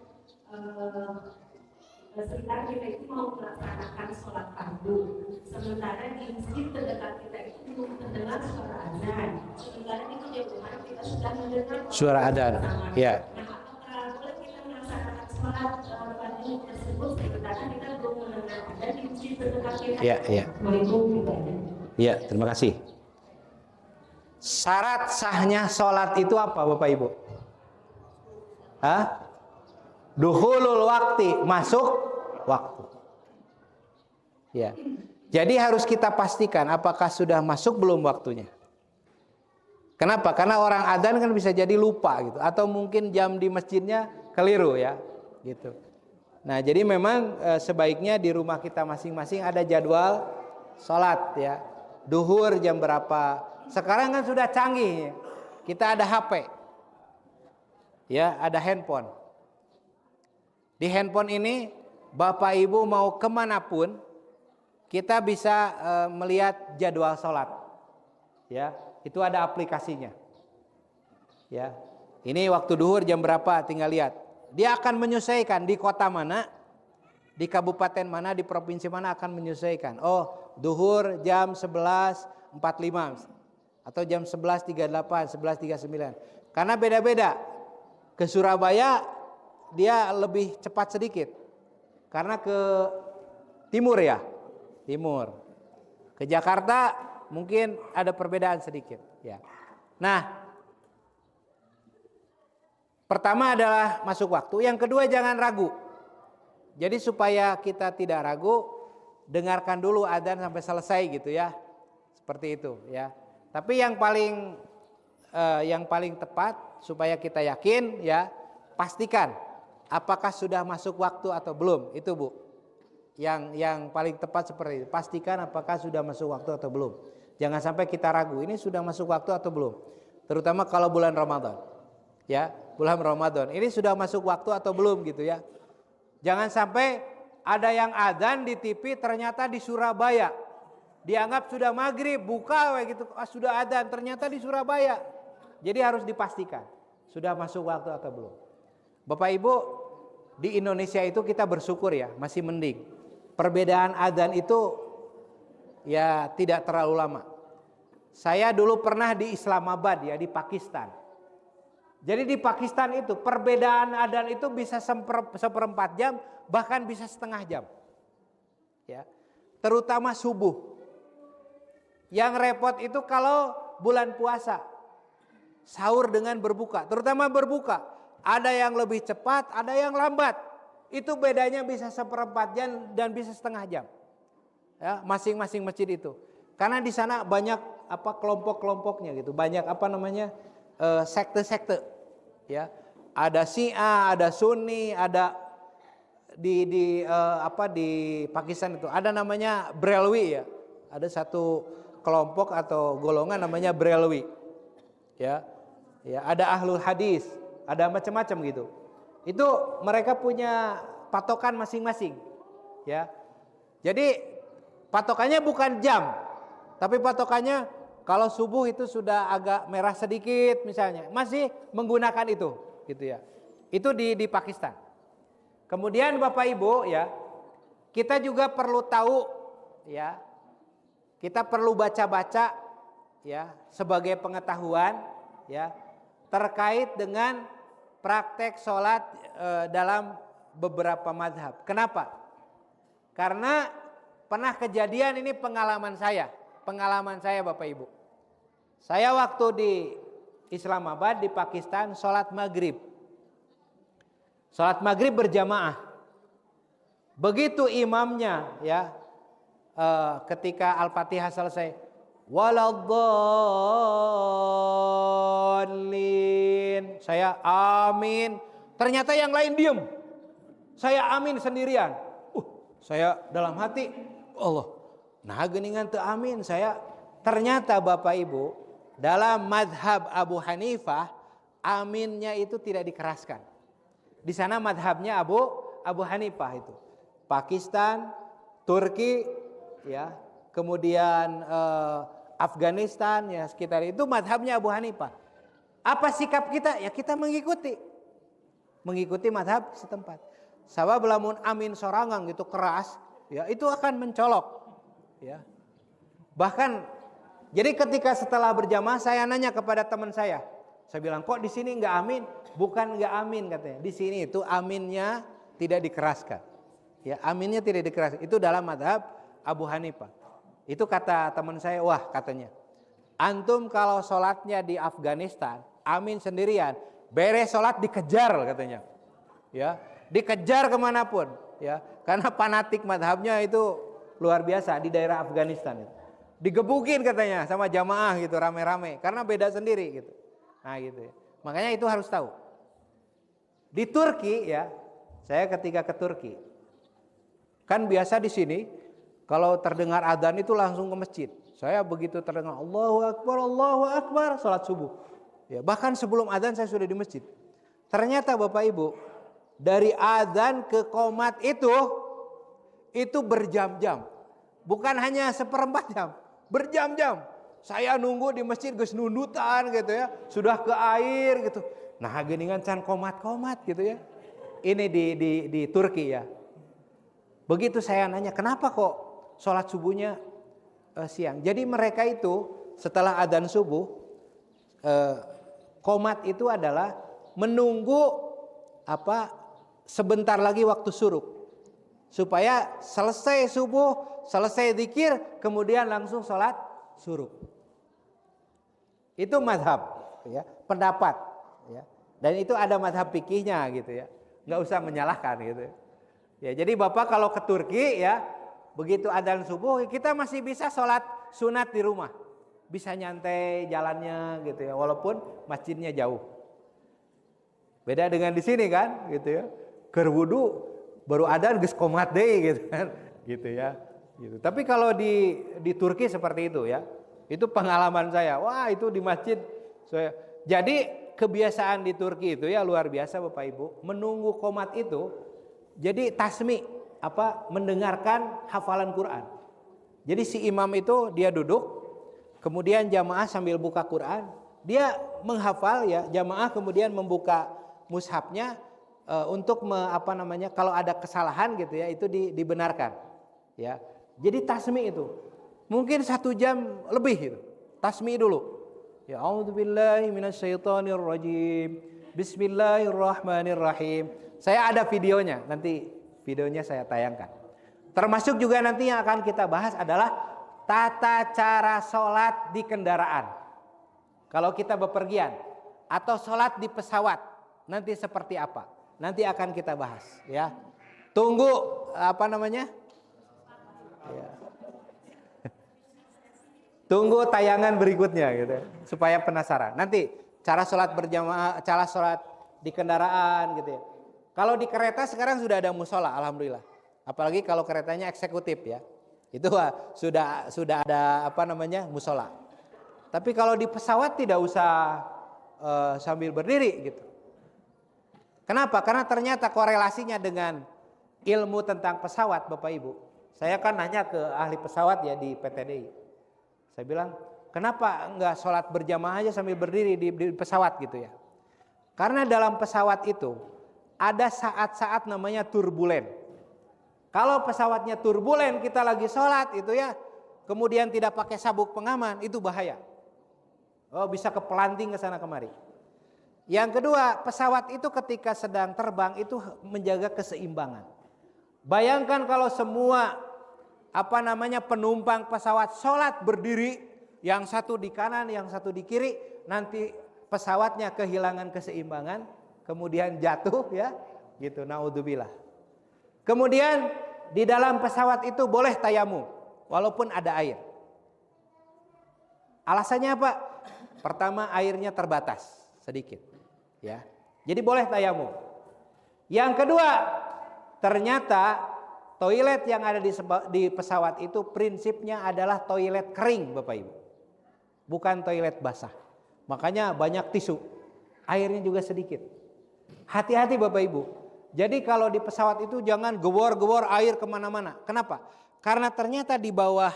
Sebentar kita itu mau melaksanakan sholat fardu, sementara di masjid terdekat kita itu belum terdengar suara azan. Sementara itu di rumah kita sudah mendengar Suara azan. Ya. Nah, apakah boleh kita melaksanakan sholat fardu tersebut sementara kita belum mendengar azan di masjid terdekat kita? Ya. Waalaikumsalam. Ya, terima kasih. Syarat sahnya sholat itu apa Bapak Ibu? Duhulul waktu, masuk waktu. Ya. Jadi harus kita pastikan apakah sudah masuk belum waktunya. Kenapa? Karena orang adzan kan bisa jadi lupa gitu, atau mungkin jam di masjidnya keliru ya, gitu. Nah, jadi memang sebaiknya di rumah kita masing-masing ada jadwal sholat ya. Duhur jam berapa? Sekarang kan sudah canggih. Kita ada HP. Ya, ada handphone. Di handphone ini Bapak Ibu mau kemanapun kita bisa melihat jadwal sholat. Ya, itu ada aplikasinya. Ya, ini waktu duhur jam berapa tinggal lihat. Dia akan menyesuaikan di kota mana, di kabupaten mana, di provinsi mana akan menyesuaikan. Oh, duhur jam 11.45 atau jam 11.38, 11.39. Karena beda-beda. Ke Surabaya dia lebih cepat sedikit karena ke timur ya, timur. Ke Jakarta mungkin ada perbedaan sedikit ya. Nah, pertama adalah masuk waktu, yang kedua jangan ragu. Jadi supaya kita tidak ragu, dengarkan dulu adzan sampai selesai gitu ya, seperti itu ya. Tapi yang paling tepat supaya kita yakin ya, pastikan apakah sudah masuk waktu atau belum, itu Bu. Yang paling tepat seperti itu. Pastikan apakah sudah masuk waktu atau belum. Jangan sampai kita ragu, ini sudah masuk waktu atau belum. Terutama kalau bulan Ramadan. Ya, bulan Ramadan. Ini sudah masuk waktu atau belum gitu ya. Jangan sampai ada yang adzan di TV ternyata di Surabaya. Dianggap sudah maghrib, buka gitu, sudah adzan ternyata di Surabaya. Jadi harus dipastikan sudah masuk waktu atau belum. Bapak Ibu, di Indonesia itu kita bersyukur ya, masih mending. Perbedaan adzan itu ya tidak terlalu lama. Saya dulu pernah di Islamabad ya, di Pakistan. Jadi di Pakistan itu perbedaan adzan itu bisa seperempat jam, bahkan bisa setengah jam. Ya, terutama subuh. Yang repot itu kalau bulan puasa, sahur dengan berbuka, terutama berbuka. Ada yang lebih cepat, ada yang lambat. Itu bedanya bisa seperempat jam dan bisa setengah jam. Ya, masing-masing masjid itu. Karena di sana banyak kelompok-kelompoknya gitu, banyak sekte-sekte. Ya, ada Syiah, ada Sunni, ada di Pakistan itu ada namanya Brelwi ya. Ada satu kelompok atau golongan namanya Brelwi. Ya, ada Ahlul Hadis, ada macam-macam gitu. Itu mereka punya patokan masing-masing. Ya, jadi patokannya bukan jam, tapi patokannya kalau subuh itu sudah agak merah sedikit misalnya, masih menggunakan itu, gitu ya. Itu di Pakistan. Kemudian Bapak Ibu ya, kita juga perlu tahu ya, kita perlu baca-baca ya sebagai pengetahuan ya terkait dengan praktek sholat dalam beberapa mazhab. Kenapa? Karena pernah kejadian, ini pengalaman saya Bapak Ibu. Saya waktu di Islamabad di Pakistan sholat maghrib berjamaah. Begitu imamnya ya ketika Al-Fatihah selesai, waladdallin, saya amin. Ternyata yang lain diem, saya amin sendirian. Saya dalam hati, Allah, nah geningan teu amin saya. Ternyata Bapak Ibu, dalam madhab Abu Hanifah, aminnya itu tidak dikeraskan. Di sana madhabnya Abu Hanifah itu. Pakistan, Turki, ya, kemudian Afghanistan, ya sekitar itu madhabnya Abu Hanifah. Apa sikap kita? Ya kita mengikuti madhab setempat. Sabab lamun amin sorangang gitu keras, ya itu akan mencolok, ya. Bahkan jadi ketika setelah berjamaah saya nanya kepada teman saya bilang, kok di sini nggak amin? Bukan nggak amin katanya, di sini itu aminnya tidak dikeraskan, ya aminnya tidak dikeraskan. Itu dalam madhab Abu Hanifah. Itu kata teman saya, wah katanya, antum kalau sholatnya di Afghanistan amin sendirian, beres sholat dikejar katanya, ya dikejar kemanapun, ya karena fanatik madhabnya itu luar biasa di daerah Afghanistan itu. Digebukin katanya sama jamaah gitu rame-rame karena beda sendiri gitu. Nah gitu ya. Makanya itu harus tahu. Di Turki ya, saya ketika ke Turki, kan biasa di sini kalau terdengar adzan itu langsung ke masjid. Saya begitu terdengar Allahu Akbar, salat subuh. Ya, bahkan sebelum adzan saya sudah di masjid. Ternyata Bapak Ibu, dari adzan ke qomat itu berjam-jam. Bukan hanya seperempat jam, berjam-jam. Saya nunggu di masjid geus nundutan gitu ya, sudah ke air gitu. Nah, geningan can qomat-qomat gitu ya. Ini di Turki ya. Begitu saya nanya, kenapa kok sholat subuhnya siang? Jadi mereka itu setelah adzan subuh, qomat itu adalah menunggu sebentar lagi waktu syuruk. Supaya selesai subuh, selesai zikir, kemudian langsung sholat syuruk. Itu madhab, ya, pendapat, ya. Dan itu ada madhab fikihnya gitu ya. Nggak usah menyalahkan gitu. Ya, jadi Bapak kalau ke Turki ya, begitu adzan subuh kita masih bisa sholat sunat di rumah. Bisa nyantai jalannya gitu ya, walaupun masjidnya jauh. Beda dengan di sini kan gitu ya. Keur wudu baru adzan geus qomat deui gitu kan. Gitu ya. Gitu. Tapi kalau di Turki seperti itu ya. Itu pengalaman saya. Wah, itu di masjid saya. Jadi kebiasaan di Turki itu ya luar biasa Bapak Ibu, menunggu qomat itu jadi tasmi, mendengarkan hafalan Quran. Jadi si imam itu dia duduk, kemudian jamaah sambil buka Quran, dia menghafal ya, jamaah kemudian membuka mushafnya untuk kalau ada kesalahan gitu ya itu dibenarkan ya. Jadi tasmi itu mungkin 1 jam lebih gitu, tasmi dulu. Ya a'udzubillahi minasyaitonirrajim. Bismillahirrahmanirrahim. Saya ada videonya, nanti videonya saya tayangkan. Termasuk juga nanti yang akan kita bahas adalah tata cara sholat di kendaraan. Kalau kita bepergian atau sholat di pesawat, nanti seperti apa? Nanti akan kita bahas ya. Tunggu Ya. Tunggu tayangan berikutnya gitu supaya penasaran. Nanti cara sholat berjamaah, cara sholat di kendaraan gitu ya. Kalau di kereta sekarang sudah ada musola, alhamdulillah. Apalagi kalau keretanya eksekutif ya. Itu sudah ada musola. Tapi kalau di pesawat tidak usah sambil berdiri gitu. Kenapa? Karena ternyata korelasinya dengan ilmu tentang pesawat Bapak Ibu. Saya kan nanya ke ahli pesawat ya di PTDI. Saya bilang, kenapa enggak sholat berjamaah aja sambil berdiri di pesawat gitu ya? Karena dalam pesawat itu ada saat-saat namanya turbulen. Kalau pesawatnya turbulen, kita lagi sholat itu ya, kemudian tidak pakai sabuk pengaman, itu bahaya. Oh, bisa kepelanting ke sana kemari. Yang kedua, pesawat itu ketika sedang terbang itu menjaga keseimbangan. Bayangkan kalau semua penumpang pesawat sholat berdiri, yang satu di kanan, yang satu di kiri, nanti pesawatnya kehilangan keseimbangan, kemudian jatuh ya, gitu. Naudzubillah. Kemudian di dalam pesawat itu boleh tayamum, walaupun ada air. Alasannya apa? Pertama, airnya terbatas sedikit, ya. Jadi boleh tayamum. Yang kedua, ternyata toilet yang ada di pesawat itu prinsipnya adalah toilet kering Bapak Ibu. Bukan toilet basah. Makanya banyak tisu. Airnya juga sedikit. Hati-hati Bapak Ibu. Jadi kalau di pesawat itu jangan gewor-gewor air kemana-mana. Kenapa? Karena ternyata di bawah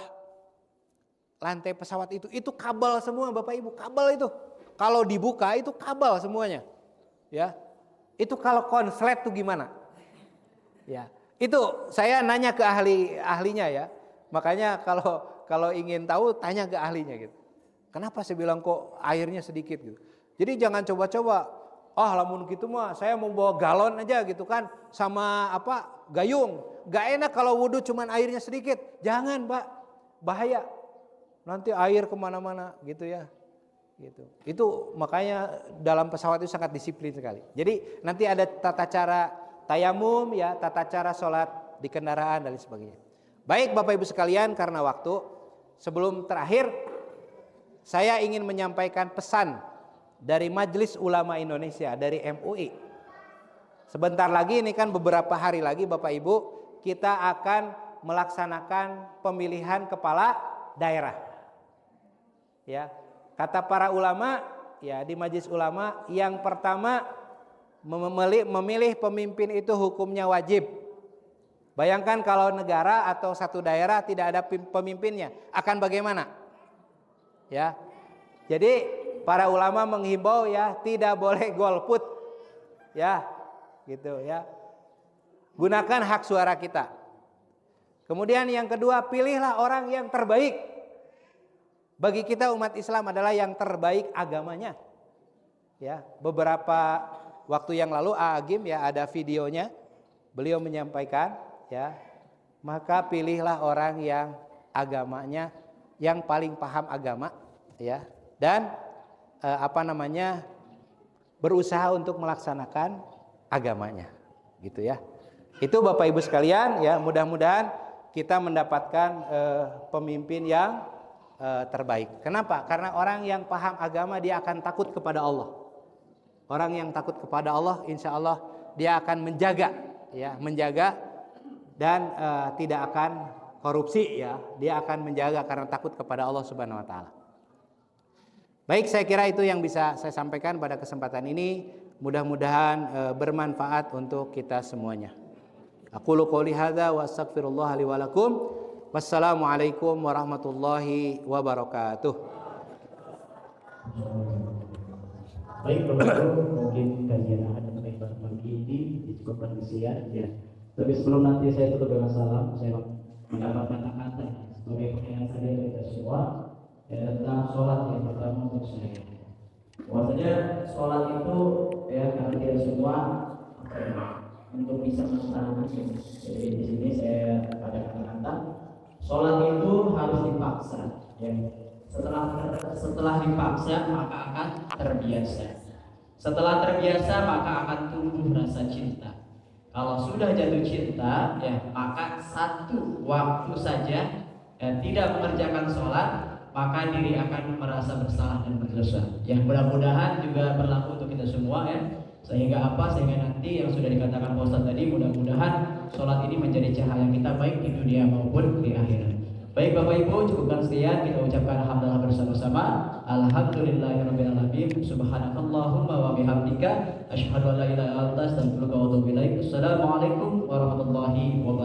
lantai pesawat itu kabel semua Bapak Ibu. Kabel itu. Kalau dibuka itu kabel semuanya. Ya. Itu kalau konslet tuh gimana? Ya. Itu saya nanya ke ahlinya ya. Makanya kalau ingin tahu tanya ke ahlinya gitu. Kenapa saya bilang kok airnya sedikit gitu. Jadi jangan coba-coba. Lamun gitu mah saya mau bawa galon aja gitu kan sama gayung. Gak enak kalau wudhu cuman airnya sedikit. Jangan Pak, bahaya. Nanti air kemana-mana gitu ya. Gitu. Itu makanya dalam pesawat itu sangat disiplin sekali. Jadi nanti ada tata cara tayamum ya, tata cara sholat di kendaraan dan sebagainya. Baik Bapak Ibu sekalian, karena waktu, sebelum terakhir saya ingin menyampaikan pesan dari Majelis Ulama Indonesia, dari MUI. Sebentar lagi ini kan beberapa hari lagi Bapak Ibu, kita akan melaksanakan pemilihan kepala daerah. Ya, kata para ulama ya di Majelis Ulama, yang pertama memilih pemimpin itu hukumnya wajib. Bayangkan kalau negara atau satu daerah tidak ada pemimpinnya, akan bagaimana? Ya. Jadi para ulama menghimbau ya tidak boleh golput. Ya. Gitu ya. Gunakan hak suara kita. Kemudian yang kedua, pilihlah orang yang terbaik. Bagi kita umat Islam adalah yang terbaik agamanya. Ya, beberapa waktu yang lalu Agim ya ada videonya, beliau menyampaikan ya, maka pilihlah orang yang agamanya yang paling paham agama ya, dan berusaha untuk melaksanakan agamanya gitu ya. Itu Bapak Ibu sekalian ya, mudah-mudahan kita mendapatkan pemimpin yang terbaik. Kenapa? Karena orang yang paham agama dia akan takut kepada Allah. Orang yang takut kepada Allah, insya Allah dia akan menjaga dan tidak akan korupsi ya. Dia akan menjaga karena takut kepada Allah Subhanahu Wa Taala. Baik, saya kira itu yang bisa saya sampaikan pada kesempatan ini. Mudah-mudahan bermanfaat untuk kita semuanya. Aqulu qouli hadza wa astaghfirullah li wa lakum. Wassalamualaikum warahmatullahi wabarakatuh. Baik, Bapak-Ibu, mungkin kajian ahad dan baik pagi ini dicukupkan sekian ya. Tapi sebelum nanti saya tutup dengan salam, saya mendapatkan kata-kata sebagai pengingat saya kita semua tentang sholat yang pertama untuk saya. Bahwasanya sholat itu ya karena kita semua untuk bisa melaksanakan. Jadi di sini saya pada kata-kata sholat itu harus dipaksa. Ya. Setelah dipaksa maka akan terbiasa. Setelah terbiasa maka akan tumbuh rasa cinta. Kalau sudah jatuh cinta, ya maka satu waktu saja tidak mengerjakan sholat, maka diri akan merasa bersalah dan berdosa. Yang mudah-mudahan juga berlaku untuk kita semua ya. Sehingga nanti yang sudah dikatakan Pak Ustadz tadi, mudah-mudahan sholat ini menjadi cahaya kita baik di dunia maupun di akhirat. Baik Bapak Ibu, cukupkan sekian, kita ucapkan alhamdulillah bersama-sama. Alhamdulillahirabbil alamin. Subhanakallahumma wa bihamdika asyhadu an la ilaha illa anta astaghfiruka wa atubu ilaik. Assalamualaikum warahmatullahi wabarakatuh.